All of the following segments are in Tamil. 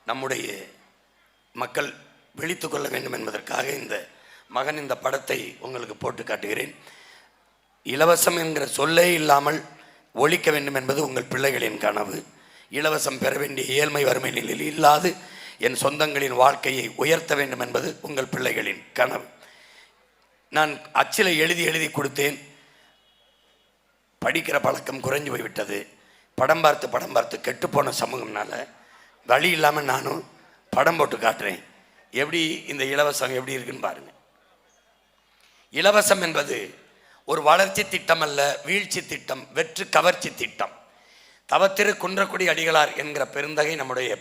நம்முடைய மக்கள் விழித்து கொள்ள வேண்டும் என்பதற்காக இந்த மகன் இந்த படத்தை உங்களுக்கு போட்டு காட்டுகிறேன். இலவசம் என்கிற சொல்லே இல்லாமல் ஒழிக்க வேண்டும் என்பது உங்கள் பிள்ளைகளின் கனவு. இலவசம் பெற வேண்டிய ஏழ்மை வறுமை நிலையில் இல்லாது என் சொந்தங்களின் வாழ்க்கையை உயர்த்த வேண்டும் என்பது உங்கள் பிள்ளைகளின் கனவு. நான் அச்சில் எழுதி கொடுத்தேன். படிக்கிற பழக்கம் குறைஞ்சு போய்விட்டது. படம் பார்த்து கெட்டுப்போன சமூகம்னால வழி இல்லாமல் நானும் படம் போட்டு காட்டுறேன். எப்படி இந்த இலவசம் எப்படி இருக்குன்னு பாருங்கள். இலவசம் என்பது ஒரு வளர்ச்சி திட்டம் அல்ல, வீழ்ச்சி திட்டம், வெற்று கவர்ச்சி திட்டம். தவத்திரு குன்றக்குடி அடிகளார் என்கிற பெருந்தகை நம்முடைய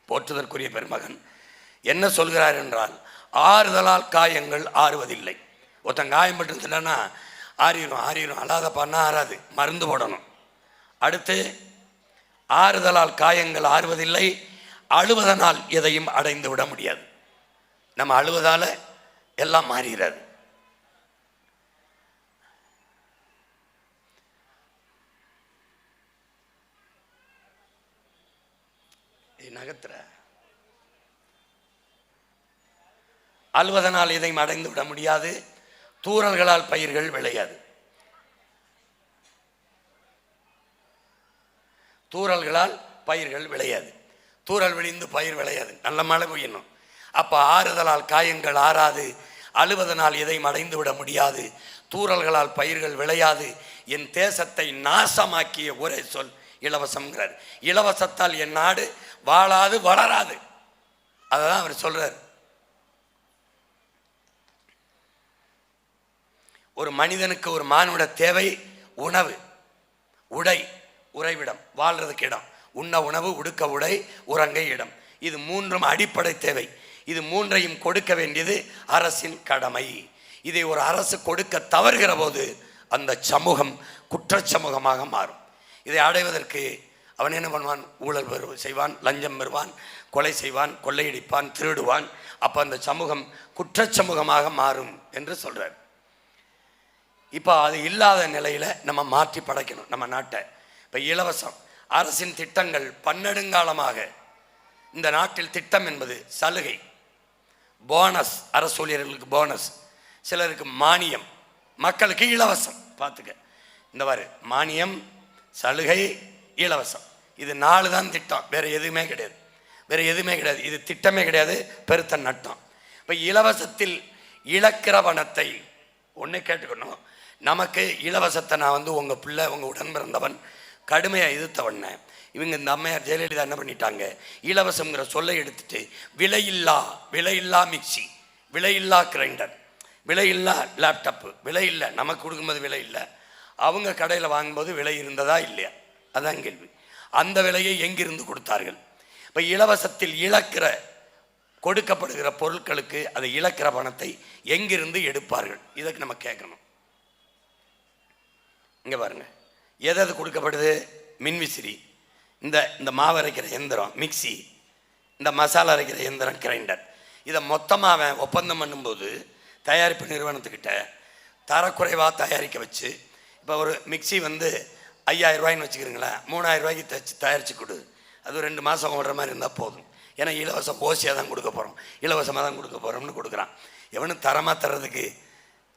போற்றுதற்குரிய பெருமகன் என்ன சொல்கிறார் என்றால், ஆறுதலால் காயங்கள் ஆறுவதில்லை. ஒருத்தன் காயம் பட்டுனா ஆறிடும் அல்லாதப்பான்னா ஆறாது, மருந்து போடணும். அடுத்து, ஆறுதலால் காயங்கள் ஆறுவதில்லை, அழுவதனால் எதையும் அடைந்து விட முடியாது. நம்ம அழுவதால எல்லாம் மாறுகிறது. நகத்துற அழுவதனால் எதையும் அடைந்து விட முடியாது, தூறல்களால் பயிர்கள் விளையாது. தூறல்களால் பயிர்கள் விளையாது. தூறல் விழிந்து பயிர் விளையாது, நல்ல மழை பெய்யணும். அப்போ ஆறுதலால் காயங்கள் ஆறாது, அழுவதனால் எதையும் அடைந்து விட முடியாது, தூறல்களால் பயிர்கள் விளையாது. என் தேசத்தை நாசமாக்கிய ஒரே சொல் இலவசம்ங்கிறார். இலவசத்தால் என் நாடு வாழாது வளராது. அதான் அவர் சொல்றார். ஒரு மனிதனுக்கு ஒரு மானுட தேவை உணவு, உடை, உறைவிடம், வாழ்றதுக்கு இடம். உண்ண உணவு, உடுக்க உடை, உறங்க இடம். இது மூன்றும் அடிப்படை தேவை. இது மூன்றையும் கொடுக்க வேண்டியது அரசின் கடமை. இதை ஒரு அரசு கொடுக்க தவறுகிற போது அந்த சமூகம் குற்றச்சமூகமாக மாறும். இதை அடைவதற்கு அவன் என்ன பண்ணுவான்? ஊழல் செய்வான், லஞ்சம் பெறுவான், கொலை செய்வான், கொள்ளையடிப்பான், திருடுவான். அப்போ அந்த சமூகம் குற்றச்சமூகமாக மாறும் என்று சொல்றார். இப்போ அது இல்லாத நிலையில் நம்ம மாற்றி படைக்கணும் நம்ம நாட்டை. இப்போ இலவசம் அரசின் திட்டங்கள் பன்னெடுங்காலமாக இந்த நாட்டில் திட்டம் என்பது சலுகை, போனஸ், அரசு ஊழியர்களுக்கு போனஸ், சிலருக்கு மானியம், மக்களுக்கு இலவசம். பார்த்துக்க, இந்த மாதிரி மானியம், சலுகை, இலவசம், இது 4 தான் திட்டம். வேறு எதுவுமே கிடையாது, வேறு எதுவுமே கிடையாது. இது திட்டமே கிடையாது, பெருத்த நட்டம். இப்போ இலவசத்தில் இழக்கிற பணத்தை ஒன்று கேட்டுக்கணும். நமக்கு இலவசத்தை நான் உங்கள் பிள்ளை, உங்கள் உடன் பிறந்தவன் கடுமையாக எதிர்த்தவண்ண இவங்க இந்த அம்மையார் ஜெயலலிதா என்ன பண்ணிட்டாங்க? இலவசங்கிற சொல்லை எடுத்துட்டு விலையில்லா மிக்சி, விலையில்லா கிரைண்டர், விலையில்லா லேப்டாப்பு, விலை இல்லை, நமக்கு கொடுக்கும்போது விலை இல்லை, அவங்க கடையில் வாங்கும்போது விலை இருந்ததா இல்லையா? அதான் கேள்வி. அந்த விலையை எங்கிருந்து கொடுத்தார்கள்? இப்போ இலவசத்தில் இழக்கிற கொடுக்கப்படுகிற பொருட்களுக்கு அதை இழக்கிற பணத்தை எங்கிருந்து எடுப்பார்கள்? இதற்கு நம்ம கேட்கணும். இங்கே பாருங்க, எது கொடுக்கப்படுது? மின்விசிறி, இந்த மாவு அரைக்கிற எந்திரம் மிக்சி, இந்த மசாலா அரைக்கிற எந்திரம் கிரைண்டர். இதை மொத்தமாக ஒப்பந்தம் பண்ணும்போது தயாரிப்பு நிறுவனத்துக்கிட்ட தரக்குறைவாக தயாரிக்க வச்சு, இப்போ ஒரு மிக்சி 5000 ரூபாய்ன்னு வச்சுக்கிறீங்களேன், 3000 ரூபாய்க்கு தயாரித்து கொடு, அது 2 மாதம் ஓடுற மாதிரி இருந்தால் போதும். ஏன்னா இலவசம் ஓசியாக தான் கொடுக்க போகிறோம், இலவசமாக தான் கொடுக்க போகிறோம்னு கொடுக்குறான். எவனும் தரமாக தர்றதுக்கு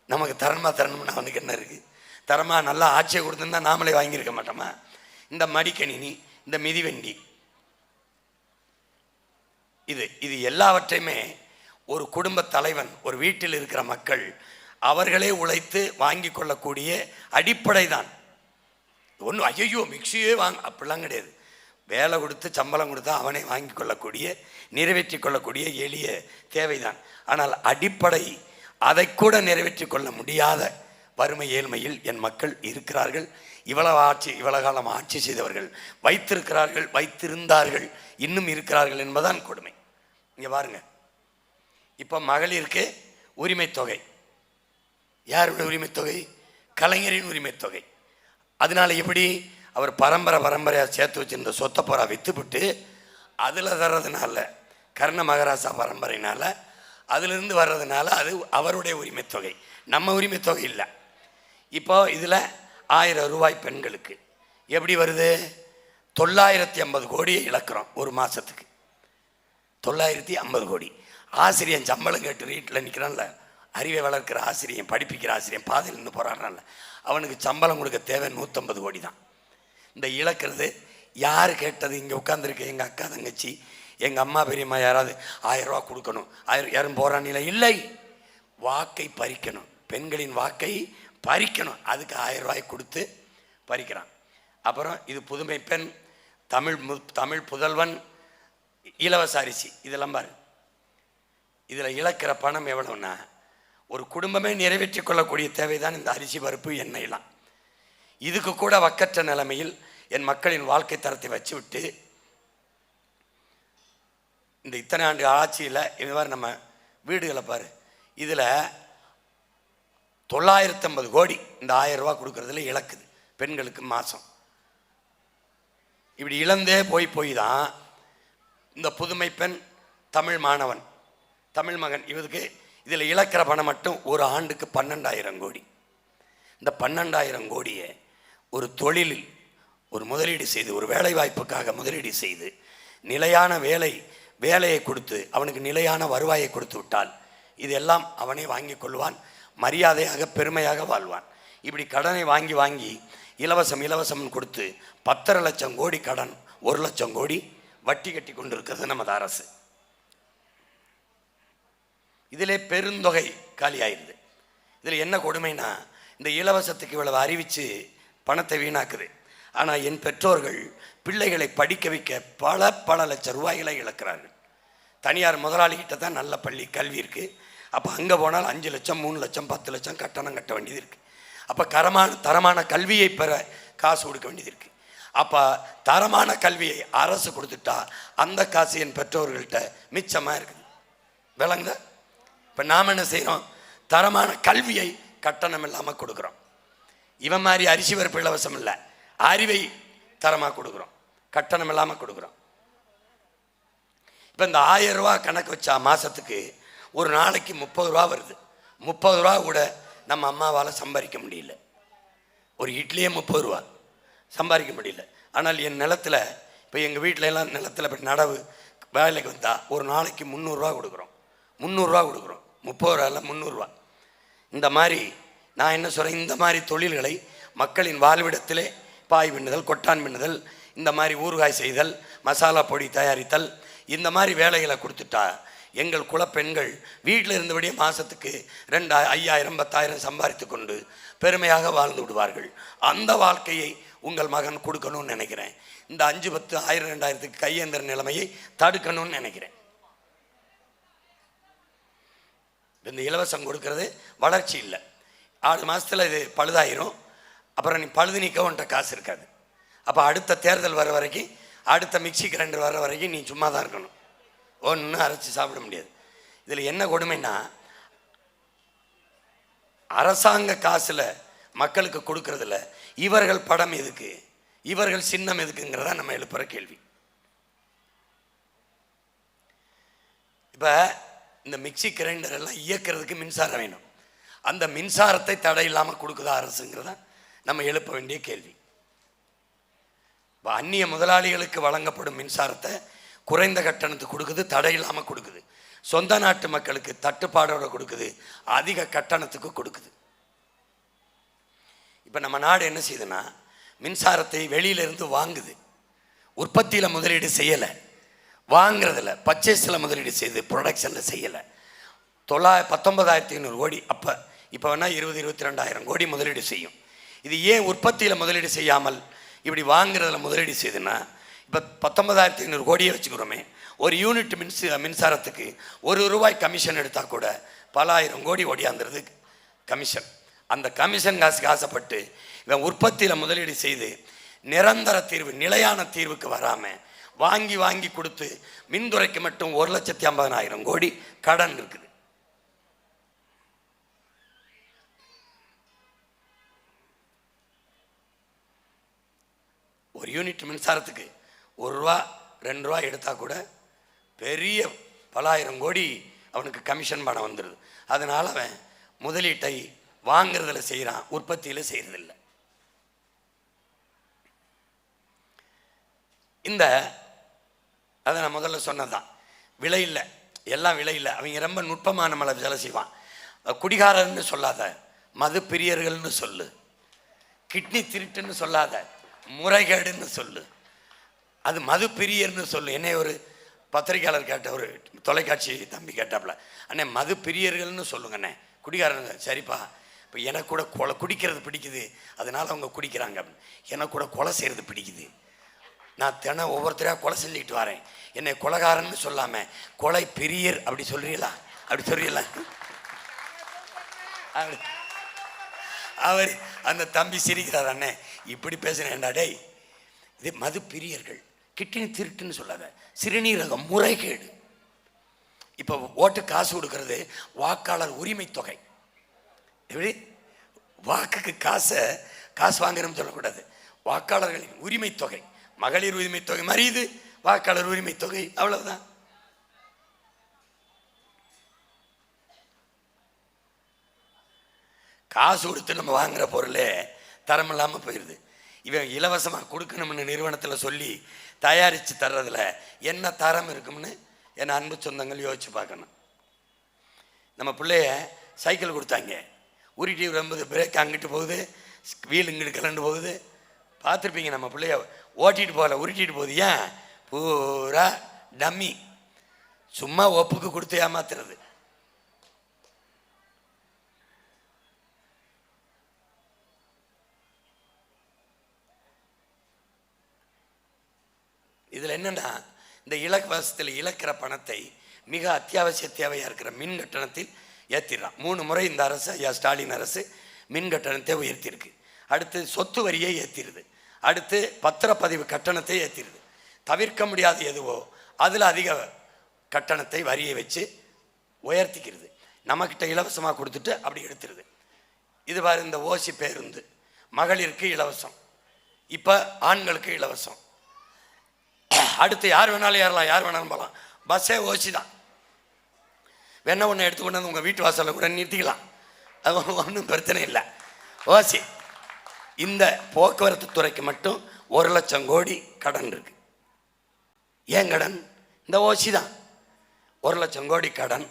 நமக்கு தரமாக தரணும்னு அவனுக்கு என்ன இருக்குது? தரமாக நல்லா ஆட்சியை கொடுத்துருந்தா நாமளே வாங்கியிருக்க மாட்டோமா? இந்த மடிக்கணினி, இந்த மிதிவண்டி, இது எல்லாவற்றையுமே ஒரு குடும்ப தலைவன், ஒரு வீட்டில் இருக்கிற மக்கள் அவர்களே உழைத்து வாங்கி கொள்ளக்கூடிய அடிப்படை தான். ஒன்றும் ஐயோ மிக்சியே அப்படிலாம் கிடையாது. வேலை கொடுத்து சம்பளம் கொடுத்தா அவனை வாங்கி கொள்ளக்கூடிய, நிறைவேற்றி கொள்ளக்கூடிய எளிய தேவைதான். ஆனால் அடிப்படை அதை கூட நிறைவேற்றி கொள்ள முடியாத வறுமை ஏழ்மையில் என் மக்கள் இருக்கிறார்கள். இவ்வளவு காலம் ஆட்சி செய்தவர்கள் வைத்திருக்கிறார்கள், வைத்திருந்தார்கள், இன்னும் இருக்கிறார்கள் என்பதான் கொடுமை. இங்கே பாருங்க, இப்போ மகளிருக்கு உரிமை தொகை. யாருடைய உரிமை தொகை? கலைஞரின் உரிமை தொகை. அதனால எப்படி? அவர் பரம்பரையாக சேர்த்து வச்சிருந்த சொத்தை போரா விற்றுவிட்டு அதில் தர்றதுனால, கர்ண மகாராசா பரம்பரையினால் அதிலிருந்து வர்றதுனால அது அவருடைய உரிமை தொகை, நம்ம உரிமை தொகை இல்லை. இப்போ இதில் 1000 ரூபாய் பெண்களுக்கு எப்படி வருது? 950 கோடியை இழக்கிறோம் ஒரு மாதத்துக்கு. 950 கோடி. ஆசிரியன் சம்பளம் கேட்டு வீட்டில் நிற்கிறான்ல, அறிவை வளர்க்கிற ஆசிரியன், படிப்பிக்கிற ஆசிரியன், பாதையில் நின்று போராடுறான்ல, அவனுக்கு சம்பளம் கொடுக்க தேவை 150 கோடி தான். இந்த இழக்கிறது யார் கேட்டது? இங்கே உட்காந்துருக்க எங்கள் அக்கா தங்கச்சி, எங்கள் அம்மா பெரியம்மா யாராவது 1000 ரூபா கொடுக்கணும், யாரும் போராடில இல்லை. வாக்கை பறிக்கணும், பெண்களின் வாக்கை பறிக்கணும், அதுக்கு 1000 ரூபாய் கொடுத்து பறிக்கிறான். அப்புறம் இது புதுமை பெண், தமிழ் புதல்வன், இலவச அரிசி, இதெல்லாம் பாரு. இதில் இழக்கிற பணம் எவ்வளோன்னா, ஒரு குடும்பமே நிறைவேற்றிக் கொள்ளக்கூடிய தேவைதான் இந்த அரிசி பருப்பு எண்ணெயெல்லாம். இதுக்கு கூட வக்கற்ற நிலைமையில் என் மக்களின் வாழ்க்கை தரத்தை வச்சு விட்டு இந்த இத்தனை ஆண்டு ஆட்சியில் இது மாதிரி நம்ம வீடுகளை பாரு, இதில் 950 கோடி இந்த 1000 ரூபா கொடுக்கறதுல இழக்குது பெண்களுக்கு மாதம். இப்படி இழந்தே போய் தான் இந்த புதுமை பெண், தமிழ் மாணவன், தமிழ் மகன், இவருக்கு இதில் இழக்கிற பணம் மட்டும் ஒரு ஆண்டுக்கு 12,000 கோடி. இந்த 12,000 கோடியை ஒரு தொழிலில் ஒரு முதலீடு செய்து, ஒரு வேலை வாய்ப்புக்காக முதலீடு செய்து, நிலையான வேலையை கொடுத்து அவனுக்கு நிலையான வருவாயை கொடுத்து விட்டால் இதெல்லாம் அவனே வாங்கி கொள்வான், மரியாதையாக பெருமையாக வாழ்வான். இப்படி கடனை வாங்கி இலவசம் கொடுத்து 10 லட்சம் கோடி கடன், 1 லட்சம் கோடி வட்டி கட்டி கொண்டிருக்கிறது நமது அரசு. இதிலே பெருந்தொகை காலியாயிருது. இதில் என்ன கொடுமைனா, இந்த இலவசத்துக்கு இவ்வளவு அறிவித்து பணத்தை வீணாக்குது. ஆனால் என் பெற்றோர்கள் பிள்ளைகளை படிக்க வைக்க பல லட்சம் ரூபாய்களை இழக்கிறார்கள். தனியார் முதலாளிகிட்ட தான் நல்ல பள்ளி கல்வி இருக்குது. அப்போ அங்கே போனால் 5 லட்சம் 3 லட்சம் 10 லட்சம் கட்டணம் கட்ட வேண்டியது இருக்குது. அப்போ தரமான கல்வியை பெற காசு கொடுக்க வேண்டியது இருக்குது. அப்போ தரமான கல்வியை அரசு கொடுத்துட்டா அந்த காசு என் பெற்றோர்கள்ட்ட மிச்சமாக இருக்குது. விளங்குதா? இப்போ நாம் என்ன செய்கிறோம்? தரமான கல்வியை கட்டணம் இல்லாமல் கொடுக்குறோம். இவன் மாதிரி அரிசி பருப்பு இலவசம் இல்லை, அறிவை தரமாக கொடுக்குறோம், கட்டணம் இல்லாமல் கொடுக்குறோம். இப்போ இந்த 1000 ரூபா கணக்கு வச்சா மாதத்துக்கு ஒரு நாளைக்கு 30 ரூபா வருது. 30 ரூபா கூட நம்ம அம்மாவால் சம்பாதிக்க முடியல. ஒரு இட்லியே 30 ரூபா சம்பாதிக்க முடியல. ஆனால் என் நிலத்தில், இப்போ எங்கள் வீட்டில எல்லாம் நிலத்தில் இப்போ நடவு வேலைக்கு வந்தால் ஒரு நாளைக்கு 300 ரூபா கொடுக்குறோம். 300 ரூபா கொடுக்குறோம், 30 ரூபா இல்லை 300 ரூபா. இந்த மாதிரி நான் என்ன சொல்கிறேன், இந்த மாதிரி தொழில்களை மக்களின் வாழ்விடத்திலே பாய் பின்னுதல், கொட்டான் பின்னுதல், இந்த மாதிரி ஊறுகாய் செய்தல், மசாலா பொடி தயாரித்தல், இந்த மாதிரி வேலைகளை கொடுத்துட்டா எங்கள் குலப்பெண்கள் வீட்டில் இருந்தபடியே மாதத்துக்கு 2,000 5,000 10,000 சம்பாதித்து கொண்டு பெருமையாக வாழ்ந்து விடுவார்கள். அந்த வாழ்க்கையை உங்கள் மகன் கொடுக்கணும்னு நினைக்கிறேன். இந்த 5 10 1000 2000க்கு கையேந்திர நிலைமையை தடுக்கணும்னு நினைக்கிறேன். இந்த இலவசம் கொடுக்கறது வளர்ச்சி இல்லை. 6 மாதத்தில் இது பழுதாயிரும். அப்புறம் நீ பழுது நீக்கவன்ட்ட காசு இருக்காது. அப்போ அடுத்த தேர்தல் வர வரைக்கும், அடுத்த மிக்சி கிரைண்டர் வர வரைக்கும் நீ சும்மா தான் இருக்கணும், ஒன்றும் அரைச்சி சாப்பிட முடியாது. இதில் என்ன கொடுமைன்னா, அரசாங்க காசில் மக்களுக்கு கொடுக்கறதில்ல. இவர்கள் படம் எதுக்கு, இவர்கள் சின்னம் எதுக்குங்கிறதா நம்ம எழுப்புற கேள்வி. இப்போ இந்த மிக்சி கிரைண்டர் எல்லாம் இயக்கிறதுக்கு மின்சாரம் வேணும். அந்த மின்சாரத்தை தடை இல்லாமல் கொடுக்குதா அரசுங்கிறதா நம்ம எழுப்ப வேண்டிய கேள்வி. இப்போ அந்நிய முதலாளிகளுக்கு வழங்கப்படும் மின்சாரத்தை குறைந்த கட்டணத்துக்கு கொடுக்குது, தடை இல்லாமல் கொடுக்குது. சொந்த நாட்டு மக்களுக்கு தட்டுப்பாடோட கொடுக்குது, அதிக கட்டணத்துக்கு கொடுக்குது. இப்போ நம்ம நாடு என்ன செய்யுதுன்னா, மின்சாரத்தை வெளியிலிருந்து வாங்குது, உற்பத்தியில் முதலீடு செய்யலை, வாங்கிறதில்ல, பர்ச்சேஸில் முதலீடு செய்து ப்ரொடக்ஷனில் செய்யலை. 19,500 கோடி இப்போ வேணால் 20-22,000 கோடி முதலீடு செய்யும். இது ஏன் உற்பத்தியில் முதலீடு செய்யாமல் இப்படி வாங்குறதுல முதலீடு செய்யுதுன்னா, இப்போ 19,500 கோடியை வச்சுக்கிறோமே, ஒரு யூனிட் மின்சாரத்துக்கு 1 ரூபாய் கமிஷன் எடுத்தால் கூட பல ஆயிரம் கோடி ஓடியாந்துருது கமிஷன். அந்த கமிஷன் காசுக்கு ஆசைப்பட்டு இவன் உற்பத்தியில் முதலீடு செய்து நிரந்தர தீர்வு, நிலையான தீர்வுக்கு வராமல் வாங்கி கொடுத்து மின்துறைக்கு மட்டும் 1,50,000 கோடி கடன் இருக்குது. ஒரு யூனிட் மின்சாரத்துக்கு 1 ரூபா 2 ரூபா எடுத்தால் கூட பெரிய பல ஆயிரம் கோடி அவனுக்கு கமிஷன் பணம் வந்துடுது. அதனால் அவன் முதலீட்டை வாங்கிறதுல செய்கிறான், உற்பத்தியில் செய்கிறதில்லை. அதை நான் முதல்ல சொன்னதான். விலை இல்லை, எல்லாம் விலை இல்லை. அவங்க ரொம்ப நுட்பமாக நம்மளை வேலை செய்வான். குடிகாரன்னு சொல்லாத, மது பிரியர்கள்னு சொல்லு. கிட்னி திருட்டுன்னு சொல்லாத, முறைகேடுன்னு சொல்லு. அது மது பிரியர்னு சொல்லு. என்னை ஒரு பத்திரிகையாளர் கேட்ட, ஒரு தொலைக்காட்சி தம்பி கேட்டாப்புல, அண்ணே மது பிரியர்கள்னு சொல்லுங்கண்ணே, குடிகாரங்க. சரிப்பா, இப்போ எனக்கு கூட குடிக்கிறது பிடிக்குது, அதனால் அவங்க குடிக்கிறாங்க. எனக்கு கூட கொலை செய்கிறது பிடிக்குது. நான் தினம் ஒவ்வொருத்தரையாக கொலை செஞ்சுக்கிட்டு வரேன். என்னை கொலைகாரன்னு சொல்லாமல் கொலை பிரியர் அப்படி சொல்றீங்களா? அப்படி சொல்றீங்களா? அவர் அந்த தம்பி சிரிக்கிறார். அண்ணே இப்படி பேசுகிறேன்டா டேய், இது மது பிரியர்கள். கிட்னி திருட்டுன்னு சொல்லாத, சிறுநீரகம் முறைகேடு. இப்போ ஓட்டு காசு கொடுக்கறது வாக்காளர் உரிமை தொகை. எப்படி வாக்குக்கு காசு வாங்குறோம்னு சொல்லக்கூடாது. வாக்காளர்களின் உரிமை தொகை, மகளிர் உரிமை தொகை மாதிரி இது வாக்காளர் உரிமை தொகை, அவ்வளவுதான். காசு கொடுத்து நம்ம வாங்குற பொருளே தரம் இல்லாமல் போயிடுது. இவன் இலவசமாக கொடுக்கணும்னு நிறுவனத்தில் சொல்லி தயாரித்து தர்றதுல என்ன தரம் இருக்கும்னு என் அன்பு சொந்தங்கள் யோசிச்சு பார்க்கணும். நம்ம பிள்ளைய சைக்கிள் கொடுத்தாங்க, உருட்டி வரும்போது பிரேக் அங்கிட்டு போகுது, வீல் இங்கிட்டு கலண்டு போகுது. பார்த்துருப்பீங்க. நம்ம பிள்ளைய ஓட்டிகிட்டு போகல, உருட்டிட்டு போகுது. ஏன்? பூரா டம்மி, சும்மா ஒப்புக்கு கொடுத்து ஏமாத்துறது. இதில் என்னென்னா, இந்த இலவசத்தில் இழக்கிற பணத்தை மிக அத்தியாவசிய தேவையாக இருக்கிற மின் கட்டணத்தில் ஏற்றிடுறான். 3 முறை இந்த அரசு, ஐயா ஸ்டாலின் அரசு மின் கட்டணத்தை உயர்த்தியிருக்கு. அடுத்து சொத்து வரியை ஏற்றிடுது. அடுத்து பத்திரப்பதிவு கட்டணத்தை ஏற்றிடுது. தவிர்க்க முடியாத எதுவோ அதில் அதிக கட்டணத்தை வரியை வச்சு உயர்த்திக்கிறது. நம்மக்கிட்ட இலவசமாக கொடுத்துட்டு அப்படி எடுத்துருது. இது பாரு, இந்த ஓசி பேருந்து மகளிருக்கு இலவசம், இப்போ ஆண்களுக்கு இலவசம். அடுத்து யார் வேணாலும் ஏறலாம், யார் வேணாலும் போகலாம். பஸ்ஸே ஓசி தான். வேணா ஒன்று எடுத்துக்கொண்டு வந்து உங்கள் வீட்டு வாசலில் கூட நிறுத்திக்கலாம், அது ஒன்றும் பிரச்சனை இல்லை. ஓசி. இந்த போக்குவரத்து துறைக்கு மட்டும் 1,00,000 கோடி கடன் இருக்கு. ஏன் கடன்? இந்த ஓசி தான். 1,00,000 கோடி கடன்.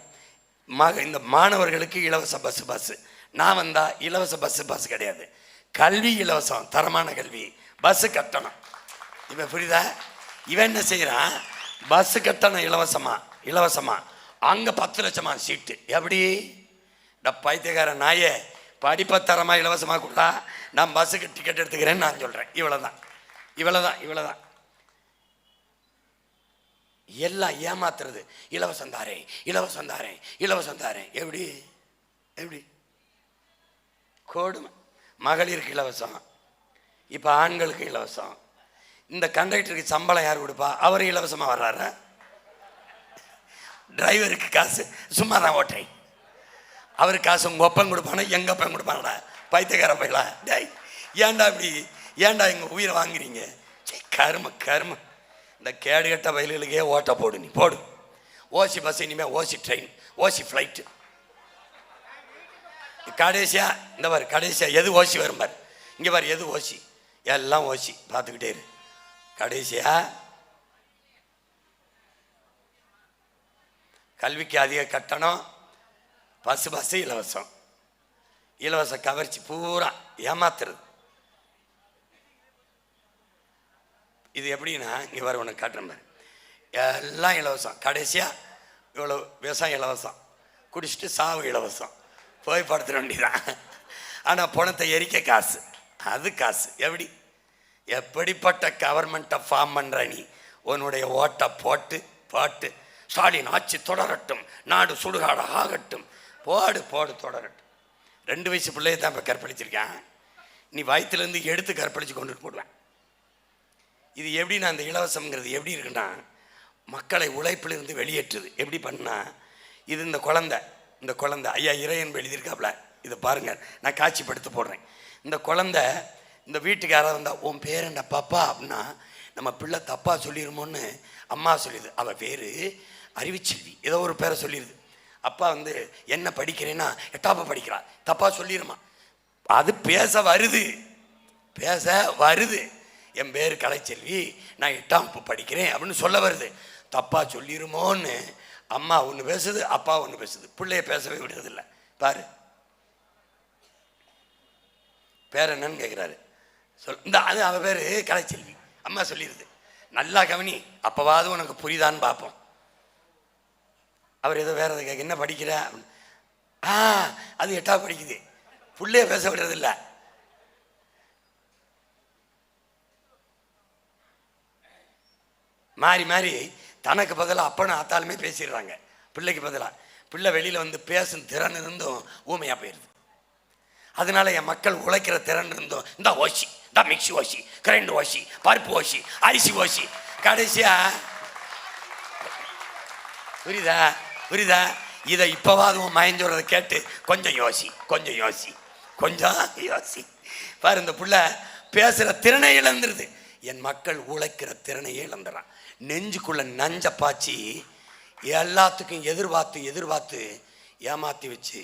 இந்த மாணவர்களுக்கு இலவச பஸ்ஸு. நான் வந்தால் இலவச பஸ்ஸு கிடையாது, கல்வி இலவசம், தரமான கல்வி, பஸ்ஸு கட்டணம். இப்போ புரியுதா? இவன் என்ன செய்கிறான்? பஸ்ஸு கட்டணம் இலவசமா அங்கே 10 லட்சமா சீட்டு. எப்படி பைத்தியக்கார நாயே, படிப்பை தரமாக இலவசமாக கொடுத்தா நான் பஸ்ஸுக்கு டிக்கெட் எடுத்துக்கிறேன்னு நான் சொல்கிறேன். இவ்வளோதான். எல்லாம் ஏமாத்துறது. இலவசம் தாரேன். எப்படி கொடுமை. மகளிருக்கு இலவசம், இப்போ ஆண்களுக்கு இலவசம். இந்த கண்டக்டருக்கு சம்பளம் யார் கொடுப்பா? அவர் இலவசமாக வர்றாரு. டிரைவருக்கு காசு சும்மா தான் ஓட்டுறேன். அவருக்கு காசு உங்கள் ஒப்பம் கொடுப்பானோ எங்கள் ஒப்பம் கொடுப்பானடா? பைத்தியக்கார போயிடலாம். டேய், ஏன்டா எங்கள் உயிரை வாங்குறீங்க? கரும. இந்த கேடுகட்ட வயல்களுக்கே ஓட்ட போடு. நீ போடு. ஓசி பஸ், இனிமேல் ஓசி ட்ரெயின், ஓசி ஃப்ளைட்டு. கடைசியாக இந்த பாரு, கடைசியாக எது ஓசி வரும் பாரு, இங்கே பாரு, எது ஓசி, எல்லாம் ஓசி. பார்த்துக்கிட்டே இரு. கடைசியாக கல்விக்கு அதிக கட்டணம், பஸ்ஸு இலவச கவர்ச்சி, பூரா ஏமாத்துறது. இது எப்படின்னா, இங்கே வர ஒன்று காட்டுற மாதிரி எல்லாம் இலவசம். கடைசியாக இவ்வளோ விவசாயம் இலவசம், குடிச்சிட்டு சாவு இலவசம், போய் படுத்துட வேண்டியதான். ஆனால் பணத்தை எரிக்க காசு, அது காசு. எப்படிப்பட்ட கவர்மெண்ட்டை ஃபார்ம் பண்ணுற நீ? உன்னுடைய ஓட்டை போட்டு ஸ்டாலின் ஆட்சி தொடரட்டும், நாடு சுடுகாடு ஆகட்டும், போடு தொடரட்டும். 2 வயசு பிள்ளையை தான் இப்போ கற்பழிச்சிருக்கேன். நீ வயிற்றுலேருந்து எடுத்து கற்பழித்து கொண்டுட்டு போடுவேன். இது எப்படின்னா, அந்த இலவசம்ங்கிறது எப்படி இருக்குன்னா, மக்களை உழைப்பிலிருந்து வெளியேற்றுது. எப்படி பண்ணால், இது இந்த குழந்தை ஐயா இறையன் எழுதியிருக்காப்புல, இதை பாருங்கள், நான் காட்சிப்படுத்தி போடுறேன். இந்த குழந்தை இந்த வீட்டுக்கு யாராவது வந்தால், உன் பேர் என்ன பாப்பா அப்படின்னா, நம்ம பிள்ளை தப்பாக சொல்லிடுமோன்னு அம்மா சொல்லிடுது. அவள் பேர் அறிவுச்செல்வி, ஏதோ ஒரு பேரை சொல்லிடுது. அப்பா என்ன படிக்கிறேன்னா 8ஆம் படிக்கிறா, தப்பாக சொல்லிடுமா. அது பேச வருது. என் பேர் கலைச்செல்வி, நான் 8ஆம் படிக்கிறேன் அப்படின்னு சொல்ல வருது. தப்பாக சொல்லிடுமோன்னு அம்மா ஒன்று பேசுது, அப்பா ஒன்று பேசுது, பிள்ளைய பேசவே விடுறதில்லை. பாரு பேர் என்னன்னு கேட்குறாரு. இந்த அது அவள் பேர் கலைச்செல்வி. அம்மா சொல்லிடுது, நல்லா கவனி, அப்போவாது உனக்கு புரியுதான்னு பார்ப்போம். அவர் ஏதோ வேற எதை கேட்க, என்ன படிக்கிற? அது 8வது படிக்குது, பிள்ளைய பேச விடுறதில்லை. மாறி மாறி தனக்கு பதிலாக அப்பனும் ஆத்தாலுமே பேசிடுறாங்க பிள்ளைக்கு பதிலாக. பிள்ளை வெளியில் வந்து பேசும் திறன் இருந்தும் ஊமையாக போயிடுது. அதனால என் மக்கள் உழைக்கிற திறன் இருந்தோம், இந்த ஓசி, இந்த மிக்சி ஓசி, கிரைண்டர் ஓசி, பருப்பு ஓசி, அரிசி ஓசி, கடைசியா புரியுதா புரியுதா? இதை இப்போவாது மயஞ்சோறதை கேட்டு கொஞ்சம் யோசி, கொஞ்சம் யோசி, கொஞ்சம் யோசி. பாரு, இந்த புள்ள பேசுகிற திறனை இழந்துருது. என் மக்கள் உழைக்கிற திறனையே இழந்துறான். நெஞ்சுக்குள்ள நஞ்ச பாய்ச்சி எல்லாத்துக்கும் எதிர்பார்த்து எதிர்பார்த்து ஏமாத்தி வச்சு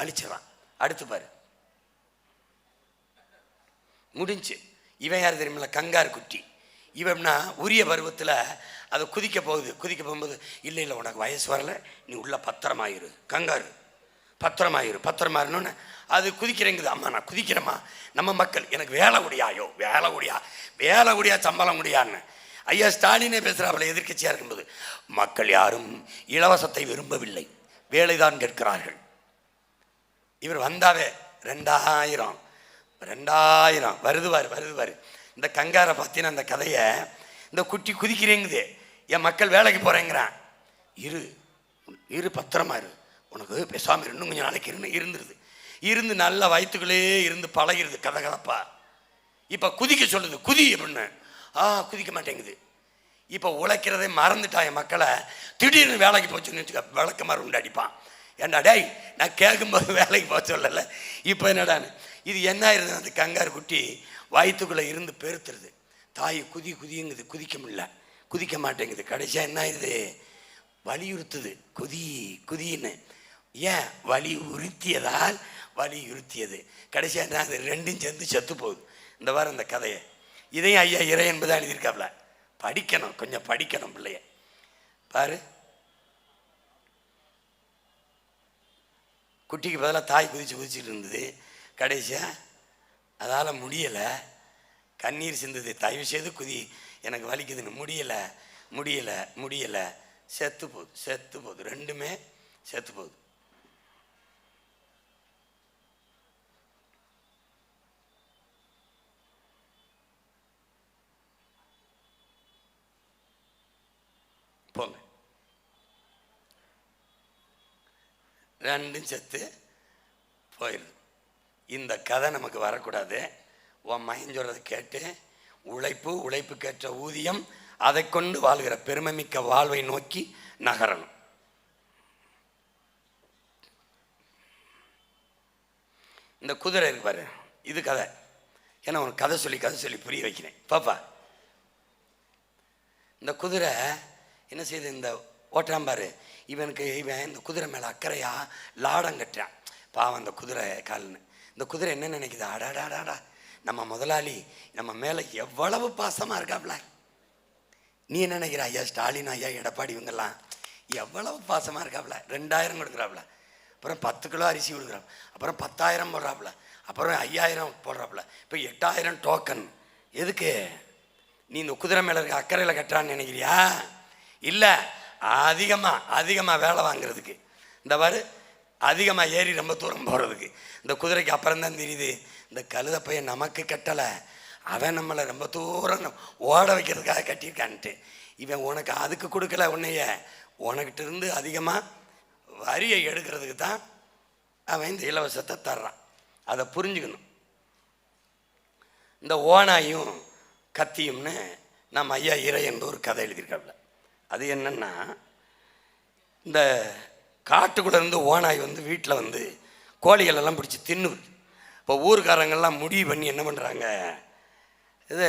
அழிச்சிடறான். அடுத்து பாரு, முடிஞ்சு. இவன் யார் தெரியுமில்ல? கங்காரு குட்டி. இவன்னா உரிய பருவத்தில் அதை குதிக்க போகுது. குதிக்க போகும்போது, இல்லை இல்லை உனக்கு வயசு வரலை, நீ உள்ள பத்திரமாயிரு, கங்காரு பத்திரமாயிரு. பத்திரமாயிருன்னு அது குதிக்கிறேங்குது. அம்மா நான் குதிக்கிறேம்மா, நம்ம மக்கள் எனக்கு வேலை முடியாயோ, வேலை முடியா, வேலை முடியா, சம்பளம் முடியான்னு ஐயா ஸ்டாலினே பேசுகிறாப்புல எதிர்க்கட்சியாக இருக்கும்போது. மக்கள் யாரும் இலவசத்தை விரும்பவில்லை, வேலைதான் கேட்கிறார்கள். இவர் வந்தாவே 2000 வருதுவார். இந்த கங்காரை பற்றின அந்த கதையை இந்த குட்டி குதிக்கிறேங்குது. என் மக்கள் வேலைக்கு போகிறேங்கிறான். இரு பத்திரமா இரு, உனக்கு பேசாமல் இன்னும் கொஞ்சம் நாளைக்கு இருந்துருது. இருந்து நல்ல வயிற்றுக்குள்ளே இருந்து பழகிருது கதகதப்பா. இப்போ குதிக்க சொல்லுது, குதி அப்படின்னு. குதிக்க மாட்டேங்குது. இப்போ உழைக்கிறதே மறந்துட்டா என் மக்களை. திடீர்னு வேலைக்கு போச்சுன்னு வச்சுக்க, விளக்கமாறு உண்டு அடிப்பான். ஏண்டா டேய், நான் கேட்கும்போது வேலைக்கு போக சொல்லலை, இப்போ என்னடான்னு. இது என்ன ஆயிருது? அந்த கங்காரு குட்டி வயிற்றுக்குள்ளே இருந்து பெருத்துருது. தாய் குதிங்குது, குதிக்க முடியல, குதிக்க மாட்டேங்குது. கடைசியாக என்ன ஆயிடுது? வலியுறுத்துது, குதின்னு. ஏன்? வலியுறுத்தியது. கடைசியாக என்ன? அது ரெண்டும் சேர்ந்து செத்து போகுது. இந்த வாரம் இந்த கதையை இதையும் ஐயா இறை என்பதாக எழுதியிருக்காப்ல. படிக்கணும், கொஞ்சம் படிக்கணும் பிள்ளைய. பாரு, குட்டிக்கு பதிலாக தாய் குதிச்சுட்டு இருந்தது. கடைசியாக அதால் முடியலை, கண்ணீர் சிந்துது. தயவு செய்து குதி, எனக்கு வலிக்குதுன்னு. முடியலை, செத்து போகுது. ரெண்டுமே செத்து போகுது. போங்க, ரெண்டும் செத்து போயிடுது. இந்த கதை நமக்கு வரக்கூடாது. உன் மகன் சொல்றதை கேட்டு உழைப்புக்கேற்ற ஊதியம், அதை கொண்டு வாழ்கிற பெருமைமிக்க வாழ்வை நோக்கி நகரணும். இந்த குதிரை இருக்கு பாரு, இது கதை. ஏன்னா உனக்கு கதை சொல்லி புரிய வைக்கிறேன் பாப்பா. இந்த குதிரை என்ன செய்யுது? இந்த ஓட்டுறாம்பாரு, இவன் இந்த குதிரை மேலே அக்கறையா லாடம் கட்டுறான். பாவம் அந்த குதிரை கால்னு. இந்த குதிரை என்ன நினைக்குது? அடாடாடாடா, நம்ம முதலாளி நம்ம மேலே எவ்வளவு பாசமாக இருக்காப்ல. நீ என்ன நினைக்கிற? ஐயா ஸ்டாலின், ஐயா எடப்பாடி, இவங்கெல்லாம் எவ்வளவு பாசமாக இருக்காப்ல. 2000 கொடுக்குறாப்புல, அப்புறம் 10 கிலோ அரிசி கொடுக்குறாப்புல, அப்புறம் 10,000 போடுறாப்புல, அப்புறம் 5000 போடுறாப்புல, இப்போ 8000 டோக்கன். எதுக்கு? நீ இந்த குதிரை மேலே இருக்க அக்கறையில் கட்டுறான்னு நினைக்கிறியா? இல்லை, அதிகமாக வேலை வாங்குறதுக்கு. இந்த மாதிரி அதிகமாக ஏறி ரொம்ப தூரம் போகிறதுக்கு. இந்த குதிரைக்கு அப்புறம் தான் தெரியுது, இந்த கழுத பையன் நமக்கு கட்டலை, அவன் நம்மளை ரொம்ப தூரம் ஓட வைக்கிறதுக்காக கட்டியிருக்கான்ட்டு. இவன் உனக்கு அதுக்கு கொடுக்கல, உனக்கிட்ட இருந்து அதிகமாக வரியை எடுக்கிறதுக்கு தான் அவன் இந்த இலவசத்தை தர்றான். அதை புரிஞ்சுக்கணும். இந்த ஓனாயும் கத்தியும்னு நம்ம ஐயா இறை என்ற ஒரு கதை எழுதியிருக்காப்புல. அது என்னன்னா, இந்த காட்டுக்குள்ளே இருந்து ஓனாய் வீட்டில் கோழிகள் எல்லாம் பிடிச்சி தின்னுது. இப்போ ஊருக்காரங்கள்லாம் முடிவு பண்ணி என்ன பண்ணுறாங்க, இது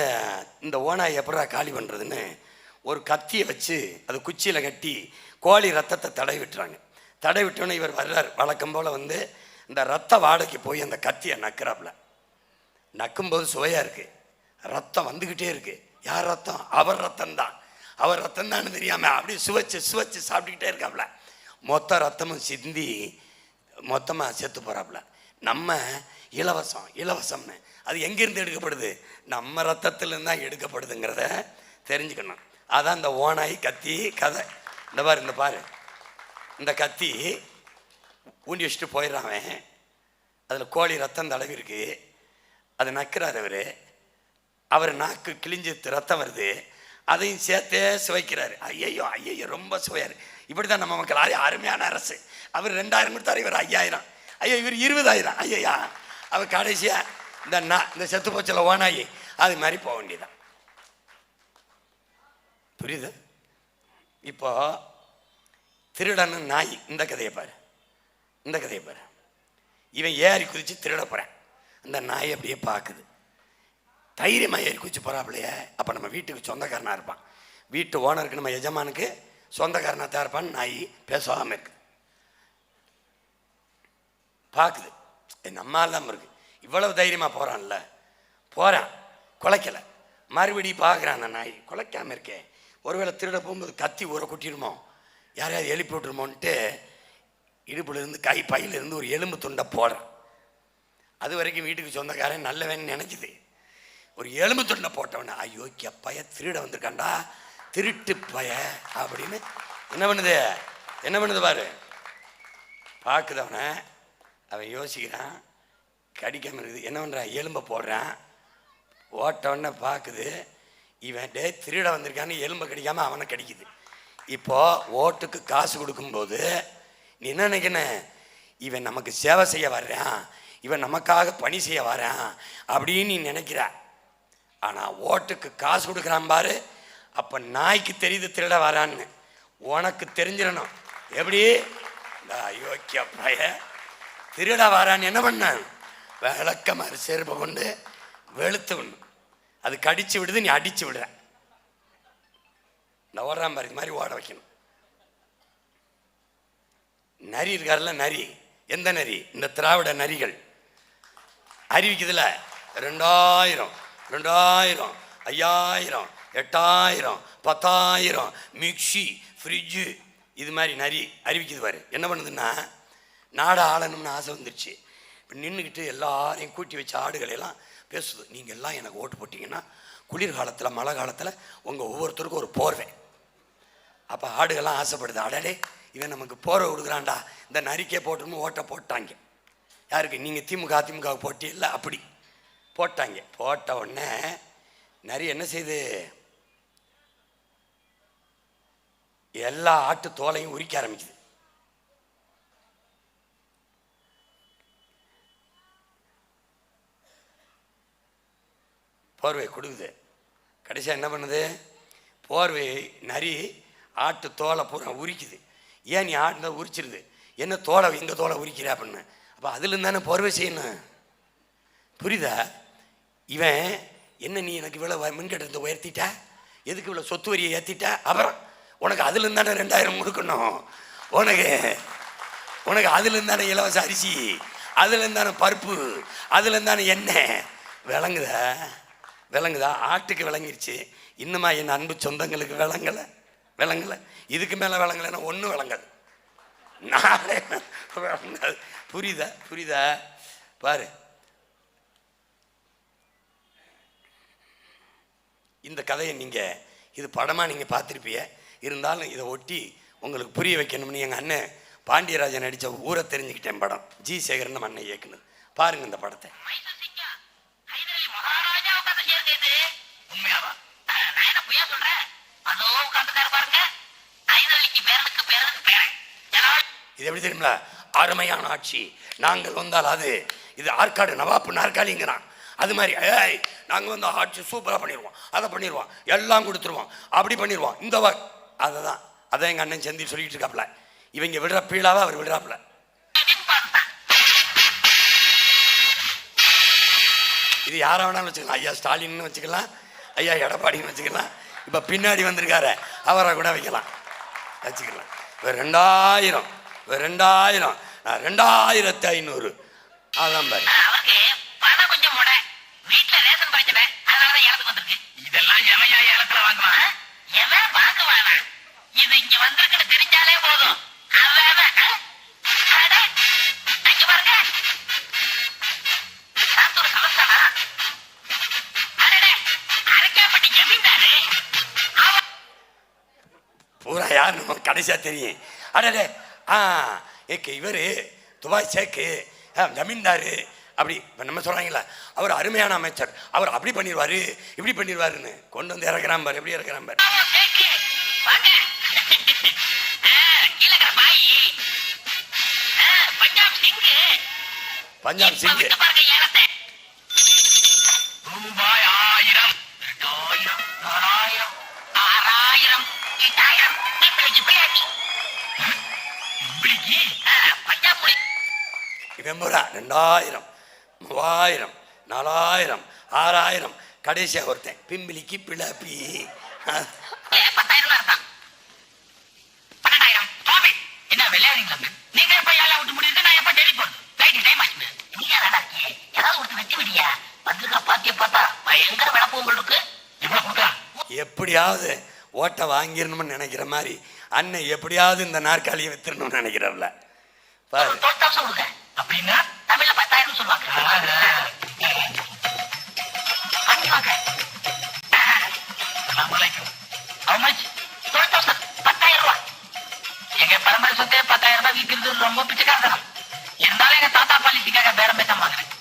இந்த ஓனாய் எப்படா காலி பண்ணுறதுன்னு ஒரு கத்தியை வச்சு அது குச்சியில் கட்டி கோழி ரத்தத்தை தடவி விட்டுறாங்க. தடவி விட்டோன்னே இவர் வர்றார். வழக்கம் போல் இந்த ரத்த வாடைக்கு போய் அந்த கத்தியை நக்குறாப்புல. நக்கும்போது சுவையாக இருக்குது, ரத்தம் வந்துக்கிட்டே இருக்குது. யார் ரத்தம்? அவர் ரத்தம்தான். அவர் ரத்தம் தானே தெரியாமல் அப்படியே சுவைச்சு சுவைச்சு சாப்பிட்டுக்கிட்டே இருக்காப்புல. மொத்த ரத்தமும் சிந்தி மொத்தமாக செத்து போகிறாப்புல. நம்ம இலவசம்னு அது எங்கேருந்து எடுக்கப்படுது? நம்ம ரத்தத்திலேருந்து தான் எடுக்கப்படுதுங்கிறத தெரிஞ்சுக்கணும். அதான் இந்த ஓனாய் கத்தி கதை. இந்த பாரு இந்த கத்தி ஊண்டி வச்சுட்டு போயிடுறான். அதில் கோழி ரத்தம் தடவி இருக்கு. அதை நக்கிறார் அவர் நாக்கு கிழிஞ்சு ரத்தம் வருது. அதையும் சேர்த்தே சுவைக்கிறாரு. ஐயோ ரொம்ப சுவையாரு. இப்படி தான் நம்ம மக்கள். அருமையான அரசு. அவர் 2000 கொடுத்தாரு, இவர் 5000. ஐயோ இவர் 20000. ஐயா அவர் கடைசியா இந்த செத்து போச்சல ஓனாயி அது மாதிரி போக வேண்டியதான். புரியுது? இப்போ திருடனு நாய். இந்த கதையை பாரு. இவன் ஏறி குதிச்சு திருட போறேன். அந்த நாய் அப்படியே பார்க்குது. தைரியமாக ஏறி குதிச்சு போறாப்புலையே. அப்போ நம்ம வீட்டுக்கு சொந்தக்காரனா இருப்பான். வீட்டு ஓனருக்கு நம்ம எஜமானுக்கு சொந்தக்காரனா தான் இருப்பான்னு நாய் பேசாமல் இருக்கு. பார்க்குது. நம்ம இல்லாமல் இருக்கு. இவ்வளவு தைரியமாக போகிறான். குலைக்கலை. மறுபடியும் பார்க்குறான். அந்த நாய் குலைக்காமல் இருக்கேன். ஒருவேளை திருட போகும்போது கத்தி ஊற கொட்டிடுமோ, யாரையாவது எழுப்பி விட்டுருமோன்ட்டு இடுப்புலேருந்து பையிலிருந்து ஒரு எலும்பு துண்டை போடுறான். அது வரைக்கும் வீட்டுக்கு சொந்தக்காரன் நல்லவன்னு நினைக்குது. ஒரு எலும்பு துண்டை போட்டவன ஐயோ பைய திருட வந்திருக்காண்டா, திருட்டு பைய அப்படின்னு என்ன பண்ணுது பாரு. பார்க்குதவன அவன் யோசிக்கிறான். கடிக்காமல் இருக்குது. என்ன பண்ணுறான்? எலும்பை போடுறான். ஓட்டவுடனே பார்க்குது. இவன் திருட வந்திருக்கான்னு எலும்பை கடிக்காமல் அவனை கடிக்குது. இப்போ ஓட்டுக்கு காசு கொடுக்கும்போது நீ என்ன நினைக்கணும்? இவன் நமக்கு சேவை செய்ய வர்றான், இவன் நமக்காக பணி செய்ய வரான் அப்படின்னு நீ நினைக்கிற. ஆனால் ஓட்டுக்கு காசு கொடுக்குறான் பாரு. அப்போ நாய்க்கு தெரியுது திருட வரான்னு. உனக்கு தெரிஞ்சிடணும். எப்படி? யோக்கிய பைய திருட வரான்னு என்ன பண்ண? விளக்கமாறு செருப்பை கொண்டு வெளுத்து விடணும். அது கடிச்சு விடுது, நீ அடிச்சு விடுற. இந்த ஓடுறான் பாரு, இது மாதிரி ஓட வைக்கணும். நரி இருக்காருல்ல, நரி. எந்த நரி? இந்த திராவிட நரிகள் அறிவிக்குதுல. 2000 2000 5000 8000 10000 மிக்சி ஃப்ரிட்ஜு இது மாதிரி நரி அறிவிக்குது பாரு. என்ன பண்ணுதுன்னா, நாடை ஆளணும்னு ஆசை வந்துருச்சு. இப்போ நின்றுக்கிட்டு எல்லாரையும் கூட்டி வச்ச ஆடுகளெல்லாம் பேசுது. நீங்கள் எல்லாம் எனக்கு ஓட்டு போட்டிங்கன்னா குளிர்காலத்தில் மழை காலத்தில் உங்கள் ஒவ்வொருத்தருக்கும் ஒரு போர்வை. அப்போ ஆடுகள்லாம் ஆசைப்படுது. அடடே இவன் நமக்கு போர்வை கொடுக்குறான்டா, இந்த நரிக்கே போட்டோம்னு ஓட்டை போட்டாங்க. யாருக்கு? நீங்கள் அதிமுக போட்டி இல்லை, அப்படி போட்டாங்க. போட்ட உடனே நரி என்ன செய்யுது? எல்லா ஆட்டு தோலையும் உரிக்க ஆரம்பிக்குது. போர்வை கொடுக்குது. கடைசியாக என்ன பண்ணுது? போர்வை நரி ஆட்டு தோலை பூரா உரிக்குது. ஏன் நீ ஆட்டு உரிச்சிருது? என்ன தோலை எங்கள் தோலை உரிக்கிற அப்படின்னு. அப்போ அதுலேருந்து தானே போர்வை செய்யணும். புரியுதா? இவன் என்ன, நீ எனக்கு இவ்வளோ மின்கட்டத்தை உயர்த்திட்ட, எதுக்கு இவ்வளோ சொத்து வரியை ஏற்றிட்ட, அப்புறம் உனக்கு அதுலேருந்து தானே 2000 கொடுக்கணும், உனக்கு அதுலேருந்து தானே இலவச அரிசி, அதுலேருந்து தானே பருப்பு, அதுலேருந்து தானே எண்ணெய். விளங்குதா? ஆட்டுக்கு விளங்கிருச்சு. இன்னுமா என் அன்பு சொந்தங்களுக்கு விளங்கலை. இதுக்கு மேலே விளங்கலைன்னா ஒன்றும் விளங்காது, நாளே விளங்காது. புரியுதா? பாரு, இந்த கதையை நீங்கள் இது படமாக நீங்கள் பார்த்துருப்பீங்க. இருந்தாலும் இதை ஒட்டி உங்களுக்கு புரிய வைக்கணும்னு எங்கள் அண்ணன் பாண்டியராஜன் நடித்த ஊரை தெரிஞ்சுக்கிட்டேன் படம். ஜி சேகரன் நம்ம அண்ணன் இயக்குனது. பாருங்கள் இந்த படத்தை. இது எப்படி தெரியுங்களா? அருமையான ஆட்சி, நாங்கள் வந்தால் இது ஆற்காடு நவாப்பு நாற்காலிங்கிறான். அது மாதிரி நாங்கள் வந்து ஆட்சி சூப்பராக பண்ணிடுவோம், அதை பண்ணிடுவோம், எல்லாம் கொடுத்துருவோம், அப்படி பண்ணிடுவோம். இந்த அதான் எங்கள் அண்ணன் செந்தில் சொல்லிட்டு இருக்காப்புல. இவங்க விடுற பீழாவை அவர் விடுறாப்புல. இது யாரை வேணாலும் வச்சுக்கலாம். ஐயா ஸ்டாலின்னு வச்சுக்கலாம், ஐயா எடப்பாடின்னு வச்சுக்கலாம். இப்போ பின்னாடி வந்திருக்காரு அவரை கூட வச்சுக்கலாம். 2000 நான் 2500. அதான் பாரு. எவன் வாங்குவானா? இது இங்க வந்திருக்குன்னு தெரிஞ்சாலே போதும். பாருங்க சாத்தூர் கலசனா அரைக்காப்பட்டி ஜமீன்தாரு பூரா யார் நம்ம கடைசியா தெரியும். அடடே ஏக்கு இவர் துபாய் சேக்கு ஜமீன்தாரு அப்படி நம்ம சொல்றாங்களா, அவர் அருமையான அமைச்சர், அவர் அப்படி பண்ணிடுவாரு இப்படி பண்ணிடுவாருன்னு கொண்டு வந்து இறக்குறான் பாரு. எப்படி இறக்குறான் பாரு. பஞ்சாப் சிங் ரூபாய் 1000 2000 4000 6000 8000 பஞ்சாப் இவன் 2000 3000 4000 6000 கடைசியா ஒருத்தன் பிம்பிலிக்கு பிளாப்பி 10,000 என்ன விளையாடுறீங்களா? நீங்க எப்ப ஏழை விட்டு முடியுது, நான் எப்ப டெலிட் போடுறது? ரைட் டைம் ஆச்சு. நீங்க நடக்கி ஏதாவது ஒரு வெட்டி விடியா வந்துருக்கா பாத்திய பார்த்தா பயங்கர விளப்பு உங்களுக்கு எவ்வளவு கொடுக்கலாம். எப்படியாவது ஓட்டை வாங்கிடணும்னு நினைக்கிற மாதிரி அண்ணன் எப்படியாவது இந்த நாற்காலியை வித்துடணும்னு நினைக்கிறவள பாரு. சொல்லுங்க அப்படின்னா தமிழ்ல 10,000 சொல்லுவாங்க. எங்க பரம்பரை சொத்தே 10,000 ரூபாய் விற்கிறது ரொம்ப பிச்சைக்காரத்தனம். இருந்தாலும் எங்க தாத்தா பாலிசிக்காக பேரம் பேச வாங்குறேன்.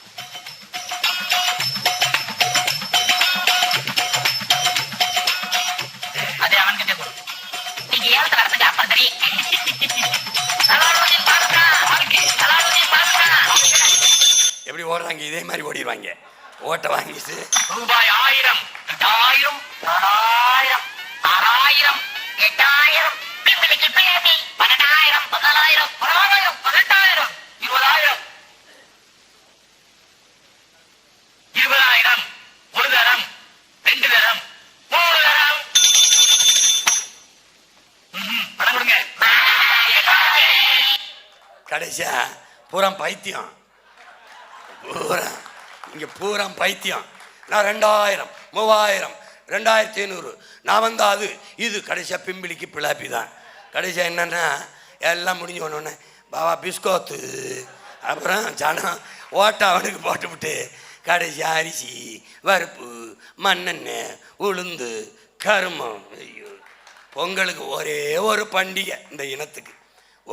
அதே அவன்கிட்ட கொடு. நீங்க ஏழத்தை நடத்துட்டு அப்பா தெரியும். எப்படி ஓடுறாங்க இதே மாதிரி ஓடிடுவாங்க. ஓட்டை வாங்கிட்டு ரூபாய் 1000 2000 4000 6000 8000 பிம்பிளிக்கு பிளாப்பி 12,000 14,000 16,000 18,000 20,000 20,000 ஒரு தரம் 2 தரம் 3 தரம் பணம் கொடுங்க. கடைசியா பூரா பைத்தியம். பூரா இங்க பூரா பைத்தியம். நான் 2000 3000 2500 நான் வந்தா அது இது கடைசியா பிம்பிளிக்கு பிளாப்பி தான். கடைசியா என்னன்னா எல்லாம் முடிஞ்சு ஒன்று பாபா பிஸ்கோத்து அப்புறம் ஜனம் ஓட்டை அவனுக்கு போட்டுவிட்டு கடைசியா அரிசி பருப்பு மண்ணெண்ணெய் உளுந்து கருமம். ஐயோ, பொங்கலுக்கு ஒரே ஒரு பண்டிகை இந்த இனத்துக்கு,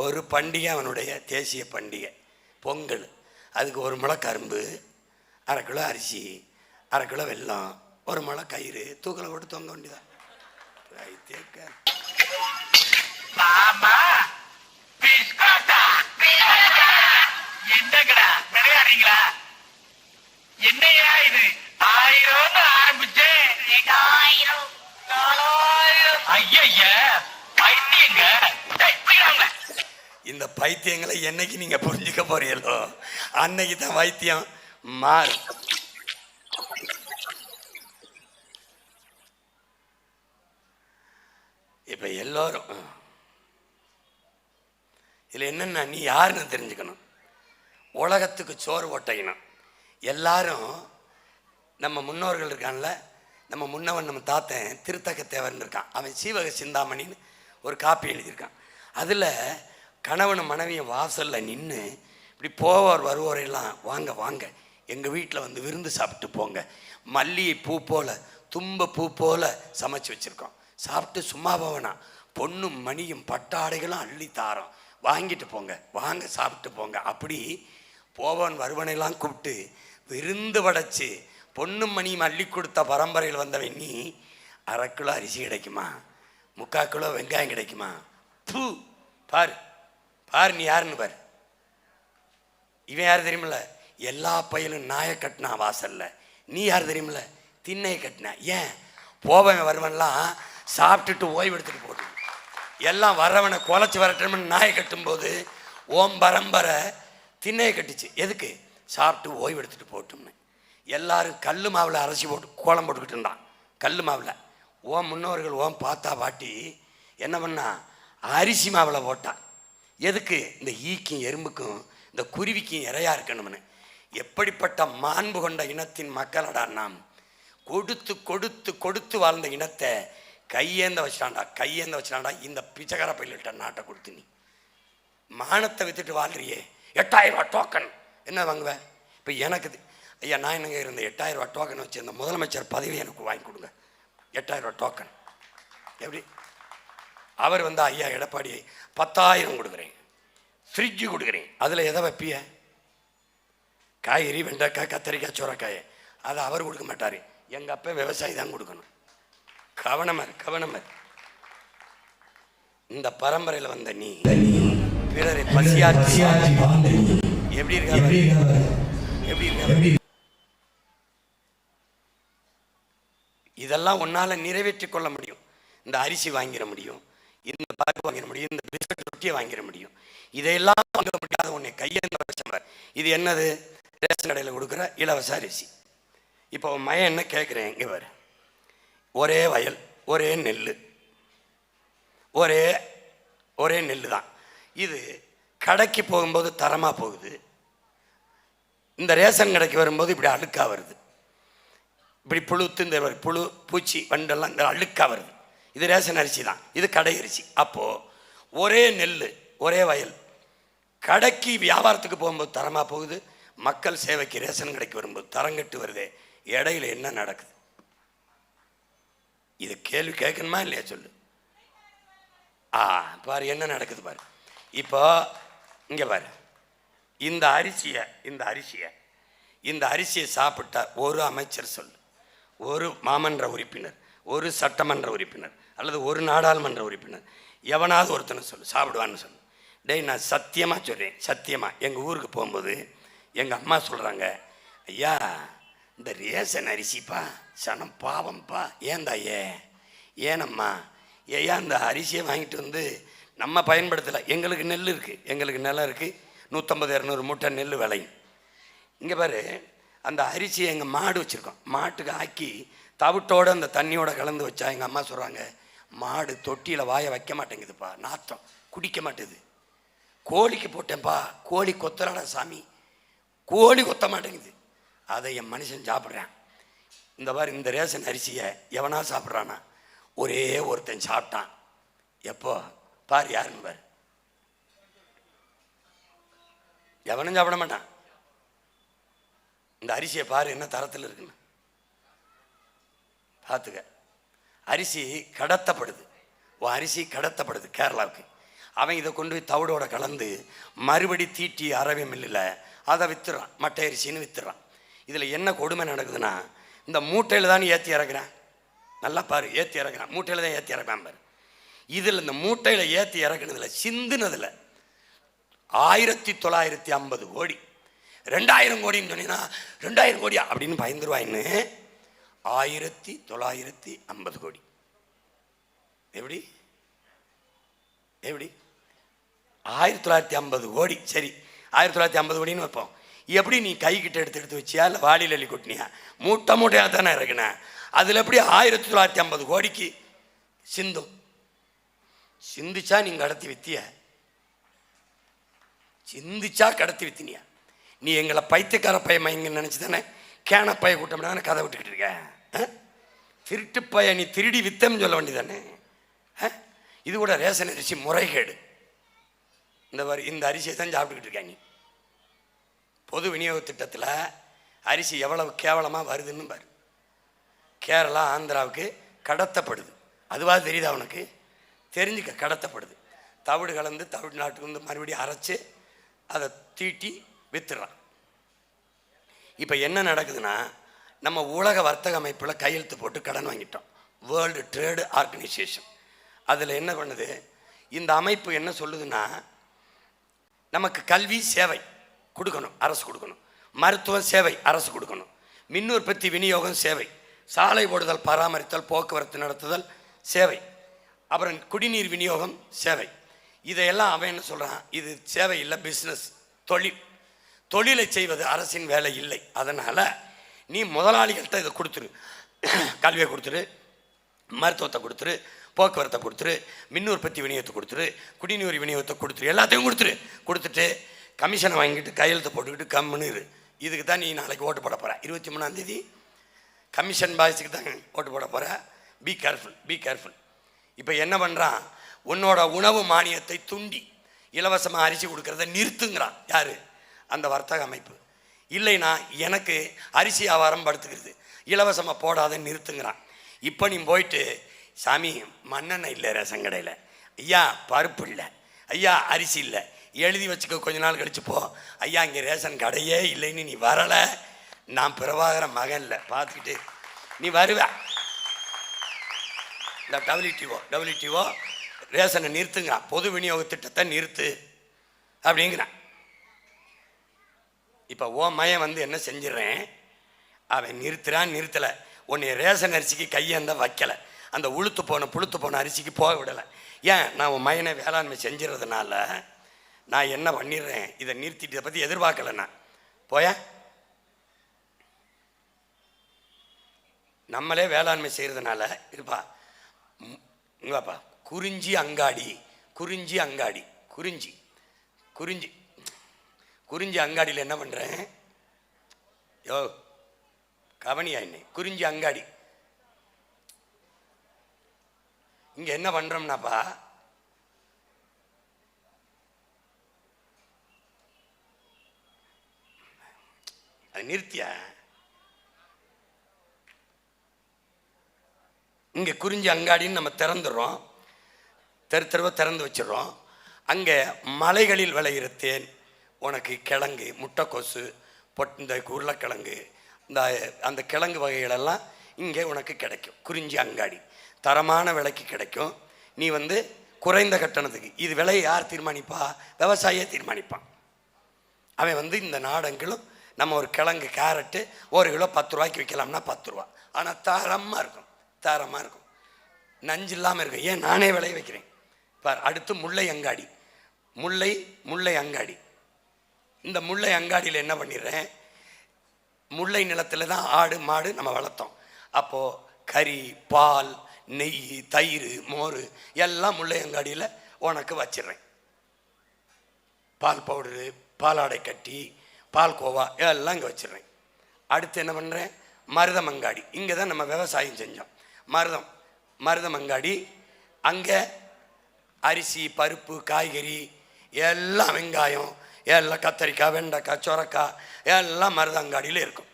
ஒரு பண்டிகை அவனுடைய தேசிய பண்டிகை பொங்கல். அதுக்கு 1 முளை கரும்பு, 1/2 கிலோ அரிசி, 1/2 கிலோ வெல்லம், 1 முளை கயிறு தூக்கில் போட்டு தொங்க வேண்டியதான். என்னங்கடா விளையாடுறீங்களா? என்னையா இது 1000 ஆரம்பிச்சு 2000 4000 ஐயா பைத்தியங்க. இந்த பைத்தியங்களை என்னைக்கு நீங்க புரிஞ்சுக்க போறீங்களோ அன்னைக்கு தான் வைத்தியம் மாறும். இப்ப எல்லோரும் இதுல என்னன்னா நீ யாருன்னு தெரிஞ்சுக்கணும். உலகத்துக்கு சோறு ஓட்டையணும். எல்லாரும் நம்ம முன்னோர்கள் இருக்கான்ல, நம்ம முன்னவன் நம்ம தாத்தன் திருத்தக்க தேவன் இருக்கான். அவன் சீவக சிந்தாமணின்னு ஒரு காப்பி எழுதியிருக்கான். அதில் கணவனும் மனைவியும் வாசலில் நின்று இப்படி போவார் வருவோரெல்லாம் வாங்க வாங்க எங்கள் வீட்டில் வந்து விருந்து சாப்பிட்டு போங்க, மல்லிகை பூ போல் தும்ப பூ போல் சமைச்சு வச்சுருக்கோம், சாப்பிட்டு சும்மா போவேனா, பொண்ணும் மணியும் பட்டாடைகளும் அள்ளி தாரோம், வாங்கிட்டு போங்க வாங்க சாப்பிட்டு போங்க. அப்படி போவன் வருவனையெல்லாம் கூப்பிட்டு விருந்து படைச்சு பொண்ணும் மணியும் அள்ளி கொடுத்த பரம்பரையில் வந்தவன் நீ 1/2 கிலோ அரிசி கிடைக்குமா, 3/4 கிலோ வெங்காயம் கிடைக்குமா? பூ பாரு பாரு நீ யாருன்னு பாரு. இவன் யார் தெரியுமில்ல? எல்லா பையலும் நாயை கட்டினா வாசல்ல. நீ யார் தெரியுமில்ல? திண்ணையை கட்டின. ஏன் போவன் வருவன்லாம் சாப்பிட்டுட்டு ஓய்வு எடுத்துட்டு போட்டு எல்லாம் வரவனை குலைச்சி வரட்டணும்னு நாயை கட்டும்போது ஓம் பரம்பரை திண்ணையை கட்டுச்சு. எதுக்கு? சாப்பிட்டு ஓய்வு எடுத்துட்டு போட்டோம்னு. எல்லாரும் கல் மாவில் அரைச்சி போட்டு கோலம் போட்டுக்கிட்டு இருந்தான். கல் மாவில் ஓம் முன்னோர்கள் ஓம் பார்த்தா பாட்டி என்ன பண்ணா அரிசி மாவில் போட்டான். எதுக்கு? இந்த ஈக்கும் எறும்புக்கும் இந்த குருவிக்கும் இறையா இருக்கணும்னு. எப்படிப்பட்ட மாண்பு கொண்ட இனத்தின் மக்களடா நாம். கொடுத்து கொடுத்து கொடுத்து வாழ்ந்த இனத்தை கையேந்த வச்சிட்டான்டா. இந்த பிச்சைக்கார பையிலிட்ட நாட்டை கொடுத்து நீ மானத்தை வித்துட்டு வாழ்றியே. 8000 ரூபா டோக்கன் என்ன வாங்குவேன்? இப்போ எனக்கு ஐயா நான் என்னங்க இருந்த 8000 ரூபா டோக்கன் வச்சு இந்த முதலமைச்சர் பதவி எனக்கு வாங்கி கொடுங்க. 8000 ரூபா டோக்கன் எப்படி? அவர் வந்து ஐயா எடப்பாடி 10,000 கொடுக்குறேன், ஃப்ரிட்ஜு கொடுக்குறேன், அதில் எதை வைப்பிய? காய்கறி, வெண்டைக்காய், கத்திரிக்காய், சோரைக்காய், அதை அவர் கொடுக்க மாட்டார். எங்கள் அப்பா விவசாயி தான் கொடுக்கணும். கவனமாக இந்த பரம்பரையில் வந்த நீ பிறரை பசியாற்றி எப்படி இருக்க? இதெல்லாம் உன்னால நிறைவேற்றி கொள்ள முடியும். இந்த அரிசி வாங்கிட முடியும், இந்த பருப்பு வாங்கிட முடியும், இந்த பிஸ்கட் ரொட்டியை வாங்கிட முடியும். இதையெல்லாம் வாங்க முடியாத உன்னை கையேந்த வச்சவர். இது என்னது? ரேஷன் கடையில் கொடுக்குற இலவச அரிசி. இப்போ மயம் என்ன கேட்குறேன், இங்கே வர ஒரே வயல், ஒரே நெல், ஒரே நெல் தான். இது கடைக்கு போகும்போது தரமாக போகுது, இந்த ரேஷன் கடைக்கு வரும்போது இப்படி அழுக்காக வருது. இப்படி இந்த புழு, பூச்சி, வண்டெல்லாம் இந்த அழுக்காக வருது. இது ரேஷன் அரிசி தான், இது கடை அரிசி. அப்போது ஒரே நெல், ஒரே வயல், கடைக்கு வியாபாரத்துக்கு போகும்போது தரமாக போகுது, மக்கள் சேவைக்கு ரேஷன் கடைக்கு வரும்போது தரங்கட்டு வருது. இடையில என்ன நடக்குது? இது கேள்வி கேட்கணுமா இல்லையா சொல்லு. பாரு என்ன நடக்குது பாரு. இப்போ இங்கே பாரு, இந்த அரிசியை சாப்பிட்டா ஒரு அமைச்சர் சொல்லு, ஒரு மாமன்ற உறுப்பினர், ஒரு சட்டமன்ற உறுப்பினர் அல்லது ஒரு நாடாளுமன்ற உறுப்பினர் எவனாவது ஒருத்தனை சொல்லு சாப்பிடுவான்னு சொல்லு. டேய் நான் சத்தியமாக சொல்கிறேன், சத்தியமாக எங்கள் ஊருக்கு போகும்போது எங்கள் அம்மா சொல்கிறாங்க, ஐயா இந்த ரேஷன் அரிசிப்பா சனம் பாவம்ப்பா. ஏனம்மா ஏயா இந்த அரிசியை வாங்கிட்டு வந்து நம்ம பயன்படுத்தலை. எங்களுக்கு நெல் இருக்குது, எங்களுக்கு நிலம் இருக்குது, 150-200 மூட்டை நெல் விளையும். இங்கே பாரு, அந்த அரிசியை எங்கள் மாடு வச்சுருக்கோம், மாட்டுக்கு ஆக்கி தவிட்டோடு அந்த தண்ணியோட கலந்து வச்சா எங்கள் அம்மா சொல்கிறாங்க, மாடு தொட்டியில் வாயை வைக்க மாட்டேங்குதுப்பா, நாத்தம் குடிக்க மாட்டேது. கோழிக்கு போட்டேன்ப்பா, கோழி கொத்தலாட சாமி, கோழி கொத்த மாட்டேங்குது. அதை என் மனுஷன் சாப்பிட்றேன். இந்த மாதிரி இந்த ரேஷன் அரிசியை எவனா சாப்பிட்றானா? ஒரே ஒருத்தன் சாப்பிட்டான். எப்போ பாரு, யாருன்னு பாரு, எவனும் சாப்பிட மாட்டான். இந்த அரிசியை பாரு என்ன தரத்தில் இருக்குன்னு பார்த்துக்க. அரிசி கடத்தப்படுது, அரிசி கடத்தப்படுது கேரளாவுக்கு. அவன் இதை கொண்டு போய் தவிடோட கலந்து மறுபடி தீட்டி அரவை மில்லில் அதை வித்துறான், மட்டை அரிசின்னு வித்துறான். இதில் என்ன கொடுமை நடக்குதுன்னா, இந்த மூட்டையில் தான் ஏற்றி இறக்குறான். நல்லா பாரு, ஏற்றி இறக்குறான், மூட்டையில் தான் ஏற்றி இறக்கான் பாரு. இதில் இந்த மூட்டையில் ஏற்றி இறக்குனதில் சிந்துனதில் 1950 கோடி. 2000 கோடின்னு சொன்னீங்கன்னா 2000 கோடியா அப்படின்னு பயந்துருவாயின்னு 1950 கோடி. எப்படி 1950 கோடி. சரி, 1950 கோடின்னு வைப்போம். எப்படி நீ கைக்கிட்ட எடுத்து வச்சியா இல்லை வாளியில் அள்ளி கொட்டினியா? மூட்டையாக தானே இருக்குண்ணே. அதில் எப்படி 1950 கோடிக்கு சிந்தும்? சிந்திச்சா நீ கடத்தி வித்திய, சிந்திச்சா கடத்தி வித்தினியா? நீ எங்களை பைத்தியக்கார பையன் நினச்சி தானே கேனப்பைய கூட்டம் தானே கதை விட்டுக்கிட்டு இருக்க. திருட்டு பைய நீ திருடி வித்தம்னு சொல்ல வேண்டியதானே. இது கூட ரேஷன் அரிசி முறைகேடு. இந்த அரிசியை தான் சாப்பிட்டுக்கிட்டு இருக்கா நீ. பொது விநியோக திட்டத்தில் அரிசி எவ்வளவு கேவலமாக வருதுன்னு பாரு. கேரளா, ஆந்திராவுக்கு கடத்தப்படுது. அதுவாக தெரியுதா உனக்கு? தெரிஞ்சுக்க, கடத்தப்படுது. தவிடு கலந்து தமிழ்நாட்டுக்கு வந்து மறுபடியும் அரைச்சி அதை தீட்டி வித்துடுறான். இப்போ என்ன நடக்குதுன்னா, நம்ம உலக வர்த்தக அமைப்பில் கையெழுத்து போட்டு கடன் வாங்கிட்டோம், வேர்ல்டு ட்ரேடு ஆர்கனைசேஷன். அதில் என்ன பண்ணுது இந்த அமைப்பு? என்ன சொல்லுதுன்னா, நமக்கு கல்வி சேவை கொடுக்கணும், அரசு கொடுக்கணும், மருத்துவ சேவை அரசு கொடுக்கணும், மின் உற்பத்தி விநியோகம் சேவை, சாலை போடுதல் பராமரித்தல் போக்குவரத்து நடத்துதல் சேவை, அப்புறம் குடிநீர் விநியோகம் சேவை. இதையெல்லாம் அவன் என்ன சொல்கிறான்? இது சேவை இல்லை, பிஸ்னஸ், தொழிலை செய்வது அரசின் வேலை இல்லை. அதனால் நீ முதலாளிகள்கிட்ட இதை கொடுத்துரு, கல்வியை கொடுத்துரு, மருத்துவத்தை கொடுத்துரு, போக்குவரத்தை கொடுத்துரு, மின் உற்பத்தி விநியோகத்தை கொடுத்துரு, குடிநீர் விநியோகத்தை கொடுத்துரு, எல்லாத்தையும் கொடுத்துட்டு கமிஷனை வாங்கிட்டு கையெழுத்து போட்டுக்கிட்டு கம்முன்னு இரு. இதுக்கு தான் நீ நாளைக்கு ஓட்டு போட போகிற. 23ஆம் தேதி கமிஷன் பாய்ஸுக்கு தான் ஓட்டு போட போகிற. Be careful. இப்போ என்ன பண்ணுறான், உன்னோட உணவு மானியத்தை துண்டி இலவசமாக அரிசி கொடுக்கறத நிறுத்துங்கிறான். யார்? அந்த வர்த்தக அமைப்பு. இல்லைன்னா எனக்கு அரிசி வியாபாரம் படுத்துக்கிறது, இலவசமாக போடாத நிறுத்துங்கிறான். இப்போ நீ போயிட்டு, சாமி மண்ணெண்ணெய் இல்லை ரேஷன் கடையில், ஐயா பருப்பு இல்லை, ஐயா அரிசி இல்லை, எழுதி வச்சுக்க, கொஞ்ச நாள் கழிச்சு போ, ஐயா இங்கே ரேஷன் கடையே இல்லைன்னு நீ வரலை, நான் பிரபாகர மகன் இல்லை பார்த்துக்கிட்டு நீ வருவ. இந்த டபிள்யூடிஓ ரேஷனை நிறுத்துங்கிறான், பொது விநியோக திட்டத்தை நிறுத்து அப்படிங்கிறான். இப்போ ஓ மையம் வந்து என்ன செஞ்சிடறேன், அவன் நிறுத்தலை, உன்னை ரேஷன் அரிசிக்கு கையேந்த வைக்கலை, அந்த புழுத்து போன அரிசிக்கு போக விடலை. ஏன்? நான் உன் மையனை வேளாண்மை செஞ்சிடறதுனால நான் என்ன பண்ணிடுறேன், இதை நிறுத்திட்டு இதை பற்றி எதிர்பார்க்கல. நான் போய நம்மளே வேளாண்மை செய்கிறதுனால இருப்பா இங்கப்பா. குறிஞ்சி அங்காடியில் என்ன பண்ணுறேன், யோ கவனியா என்ன, குறிஞ்சி அங்காடி இங்கே என்ன பண்ணுறோம்னாப்பா, அது நிறுத்தியா, இங்கே குறிஞ்சி அங்காடின்னு நம்ம திறந்துடுறோம், தெருவை திறந்து வச்சிடறோம். அங்கே மலைகளில் விளையிற தேன், உனக்கு கிழங்கு, முட்டைக்கோசு, இந்த உருளைக்கிழங்கு, அந்த கிழங்கு வகைகளெல்லாம் இங்கே உனக்கு கிடைக்கும். குறிஞ்சி அங்காடி தரமான விலைக்கு கிடைக்கும். நீ வந்து குறைந்த கட்டணத்துக்கு. இது விலையை யார் தீர்மானிப்பா? விவசாயியே தீர்மானிப்பான். அவன் வந்து இந்த நாடெங்கிலும் நம்ம ஒரு கிழங்கு கேரட்டு 1 கிலோ 10 ரூபாய்க்கு விற்கலாம்னா 10 ரூபா. ஆனால் தரமாக இருக்கும், நஞ்சு இல்லாமல் இருக்கும். ஏன்? நானே விளைய வைக்கிறேன் பார். அடுத்து முல்லை அங்காடி. முல்லை அங்காடி. இந்த முல்லை அங்காடியில் என்ன பண்ணிடுறேன், முல்லை நிலத்தில் தான் ஆடு மாடு நம்ம வளர்த்தோம். அப்போது கறி, பால், நெய், தயிர், மோர் எல்லாம் முல்லை அங்காடியில் உனக்கு வச்சிடுறேன். பால் பவுடரு, பாலாடை கட்டி, பால் கோவா எல்லாம் இங்கே வச்சிடுறேன். அடுத்து என்ன பண்ணுறேன், மருதம் அங்காடி. இங்கே தான் நம்ம விவசாயம் செஞ்சோம். மருதம் அங்காடி. அங்கே அரிசி, பருப்பு, காய்கறி எல்லாம், வெங்காயம் எல்லாம், கத்தரிக்காய், வெண்டைக்காய், சொரக்காய் எல்லாம் மருதங்காடியில் இருக்கும்.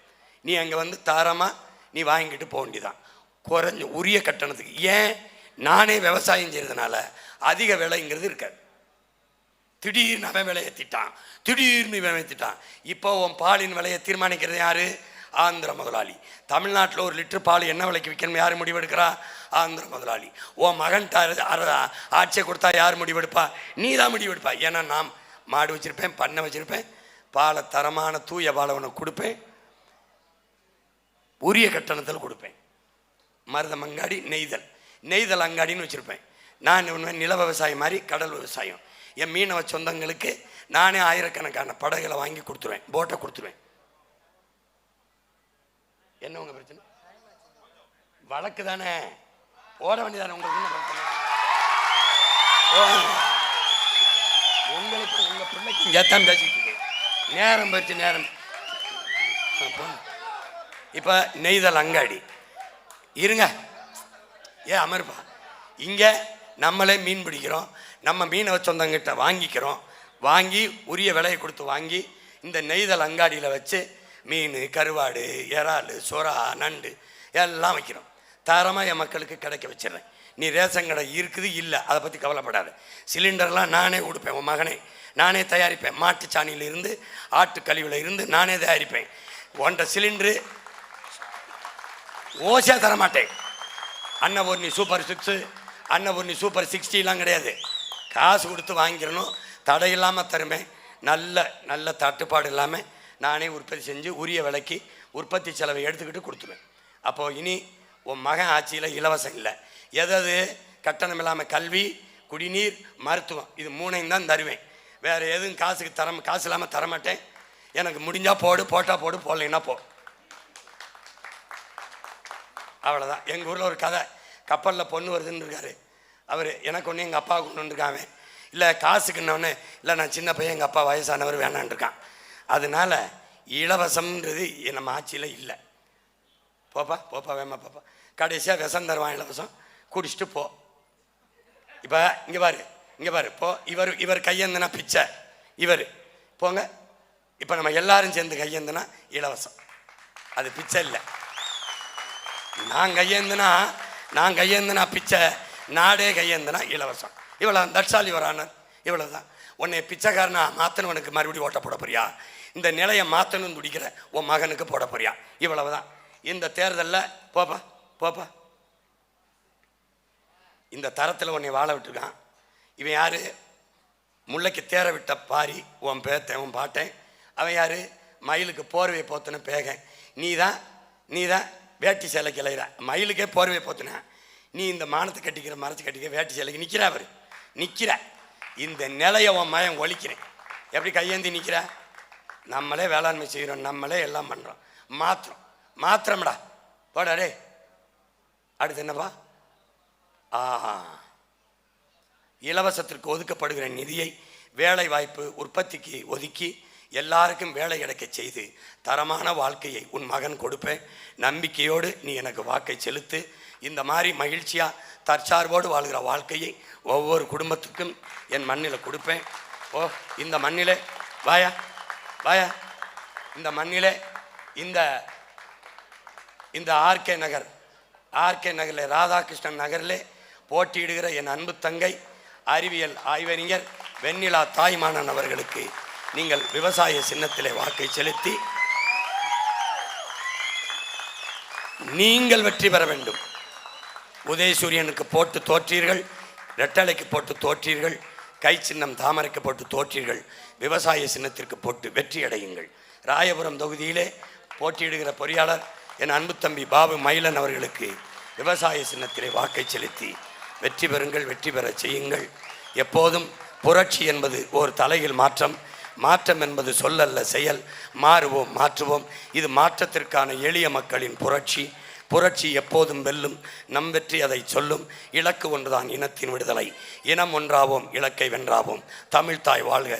நீ அங்கே வந்து தாராளமாக நீ வாங்கிட்டு போக வேண்டியதான், குறைஞ்ச உரிய கட்டணத்துக்கு. ஏன்? நானே விவசாயம் செய்கிறதுனால அதிக விலைங்கிறது இருக்காது. திடீர்னு அவன் விலையை ஏற்றிட்டான். இப்போ உன் பாலின் விலையை தீர்மானிக்கிறது யாரு? ஆந்திர முதலாளி. தமிழ்நாட்டில் 1 லிட்டர் பால் என்ன விலைக்கு விற்கணும் யார் முடிவெடுக்கிறா? ஆந்திர முதலாளி. உன் மகன் ஆட்சியை கொடுத்தா யார் முடிவெடுப்பா? நீ தான் முடிவெடுப்பா. ஏன்னா நான் மாடு வச்சுருப்பேன், பண்ணை வச்சுருப்பேன், பாலை தரமான தூய பாலை உனக்கு கொடுப்பேன், உரிய கட்டணத்தில் கொடுப்பேன். மருதம் அங்காடி, நெய்தல் அங்காடின்னு வச்சுருப்பேன். நான் நில விவசாயம் மாதிரி கடல் விவசாயம். என் மீனவ சொந்தங்களுக்கு நானே ஆயிரக்கணக்கான படகுகளை வாங்கி கொடுத்துருவேன், போட்டை கொடுத்துருவேன். என்ன உங்கள் பிரச்சனை? வழக்கு தானே, போட வேண்டியதானே. உங்களுக்கு என்ன பிரச்சனை? உங்களுக்கு உங்கள் பிள்ளைக்கு ஏத்தான் பேசிக்கிட்டு இருக்கேன். நேரம் போயிடுச்சு. இப்போ நெய்தல் அங்காடி இருங்க, அமர்ப்பா. இங்கே நம்மளே மீன் பிடிக்கிறோம், நம்ம மீனவ சொந்தங்கிட்ட வாங்கி உரிய விலையை கொடுத்து வாங்கி இந்த நெய்தல் அங்காடியில் வச்சு மீன், கருவாடு, இறால், சுறா, நண்டு எல்லாம் வைக்கிறோம். தரமாக என் மக்களுக்கு கிடைக்க வச்சிடுறேன். நீ ரேஷன் கடை இருக்குது இல்லை, அதை பற்றி கவலைப்படாது. சிலிண்டர்லாம் நானே கொடுப்பேன், உன் மகனே நானே தயாரிப்பேன். மாட்டுச்சாணியிலிருந்து, ஆட்டு கழிவில் இருந்து நானே தயாரிப்பேன். ஒன்றை சிலிண்டரு ஓசியாக தரமாட்டேன். அன்னபூர்ணி சூப்பர் 6, அன்னபூர்ணி சூப்பர் 60லாம் கிடையாது. காசு கொடுத்து வாங்கிக்கிறணும், தடையில்லாமல் தருவேன். நல்ல தட்டுப்பாடு இல்லாமல் நானே உற்பத்தி செஞ்சு உரிய விலைக்கு உற்பத்தி செலவை எடுத்துக்கிட்டு கொடுத்துருவேன். அப்போது இனி உன் மகன் ஆட்சியில் இலவசம் இல்லை, எதாவது கட்டணம் இல்லாமல் கல்வி, குடிநீர், மருத்துவம், இது 3ஐயும் தான் தருவேன். வேறு எதுவும் காசு இல்லாமல் தரமாட்டேன். எனக்கு முடிஞ்சால் போட்டால் போடு, போடலைன்னா போ. அவ்வளோதான். எங்கள் ஊரில் ஒரு கதை, கப்பலில் பொண்ணு வருதுன்னு இருக்காரு அவர். எனக்கு ஒன்று எங்கள் அப்பாவுக்கு ஒன்று இருக்காங்க. இல்லை காசுக்குன்னொன்னே, இல்லை நான் சின்ன பையன், எங்கள் அப்பா வயசானவர் வேணான் இருக்கான். அதனால இலவசம்ன்றது நம்ம ஆட்சியில் இல்லை. போப்பா வேமா பாப்பா, கடைசியாக விஷம் தருவான் இலவசம், குடிச்சிட்டு போ. இப்போ இங்கே பாரு, இங்கே பாரு. இப்போ இவர் கையேந்தினா பிச்சை, இவர் போங்க. இப்போ நம்ம எல்லாரும் சேர்ந்து கையேந்தினா இலவசம், அது பிச்சை இல்லை. நான் கையேந்தினா பிச்சை, நாடே கையேந்தினா இலவசம். இவ்வளோ தட்சாலி வரான இவ்வளோதான். உன்னை பிச்சைக்காரனா மாற்றனவனுக்கு மறுபடியும் ஓட்ட போட போறியா? இந்த நிலையை மாற்றணும்னு துடிக்கிற உன் மகனுக்கு போட போறியா? இவ்வளவுதான். இந்த தேர்தலில் போப்பா. இந்த தரத்தில் உன்னை வாழ விட்டுருக்கான். இவன் யாரு? முல்லைக்கு தேர விட்ட பாரி, உன் பேத்தன், உன் பாட்டேன். அவன் யாரு? மயிலுக்கு போர்வை போத்துன பேகன். நீ தான் வேட்டி சேலை கிளையிற. மயிலுக்கே போர்வை போத்துன நீ இந்த மானத்தை கட்டிக்கிற, மரத்தை கட்டிக்கிற, வேட்டி சேலைக்கு நிற்கிற. அவர் நிற்கிற இந்த நிலையை உன் மயம் ஒழிக்கிறேன். எப்படி கையேந்தி நிற்கிற? நம்மளே வேளாண்மை செய்கிறோம், நம்மளே எல்லாம் பண்ணுறோம். மாத்திரம்டா போடாடே. அடுத்து என்னப்பா? இலவசத்திற்கு ஒதுக்கப்படுகிற நிதியை வேலை வாய்ப்பு உற்பத்திக்கு ஒதுக்கி எல்லாருக்கும் வேலை கிடைக்க செய்து தரமான வாழ்க்கையை உன் மகன் கொடுப்பேன். நம்பிக்கையோடு நீ எனக்கு வாக்கை செலுத்து. இந்த மாதிரி மகிழ்ச்சியாக தற்சார்போடு வாழ்கிற வாழ்க்கையை ஒவ்வொரு குடும்பத்துக்கும் என் மண்ணில் கொடுப்பேன். இந்த மண்ணிலே வாயா, இந்த மண்ணிலே இந்த ஆர்கே நகரில் ராதாகிருஷ்ணன் நகரிலே போட்டியிடுகிற என் அன்பு தங்கை அறிவியல் ஆய்வறிஞர் வெண்ணிலா தாய்மானன் அவர்களுக்கு நீங்கள் விவசாய சின்னத்திலே வாக்கை செலுத்தி நீங்கள் வெற்றி பெற வேண்டும். உதயசூரியனுக்கு போட்டு தோற்றீர்கள், ரெட்டலைக்கு போட்டு தோற்றீர்கள், கை சின்னம் தாமரைக்கு போட்டு தோற்றீர்கள். விவசாய சின்னத்திற்கு போட்டு வெற்றி அடையுங்கள். ராயபுரம் தொகுதியிலே போட்டியிடுகிற பொறியாளர் என் அன்பு தம்பி பாபு மயிலன் அவர்களுக்கு விவசாய சின்னத்திலே வாக்கை செலுத்தி வெற்றி பெறுங்கள், வெற்றி பெற செய்யுங்கள். எப்போதும் புரட்சி என்பது ஒரு தலையில் மாற்றம் என்பது சொல்லல்ல செயல். மாறுவோம், மாற்றுவோம். இது மாற்றத்திற்கான எளிய மக்களின் புரட்சி எப்போதும் வெல்லும். நம் வெற்றி அதை சொல்லும். இலக்கு ஒன்றுதான், இனத்தின் விடுதலை. இனம் ஒன்றாவோம், இலக்கை வென்றாவோம். தமிழ்தாய் வாழ்க,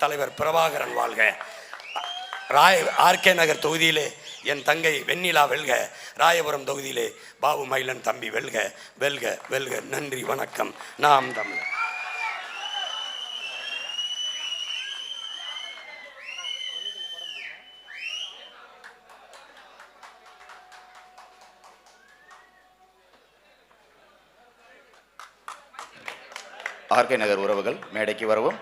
தலைவர் பிரபாகரன் வாழ்க. ஆர்கே நகர் தொகுதியிலே என் தங்கை வெண்ணிலா வெல்க. ராயபுரம் தொகுதியிலே பாபு மயிலன் தம்பி வெல்க, வெல்க, வெல்க. நன்றி, வணக்கம். நாம் தமிழர். ஆர்கே நகர் உறவுகள் மேடைக்கு வரவும்.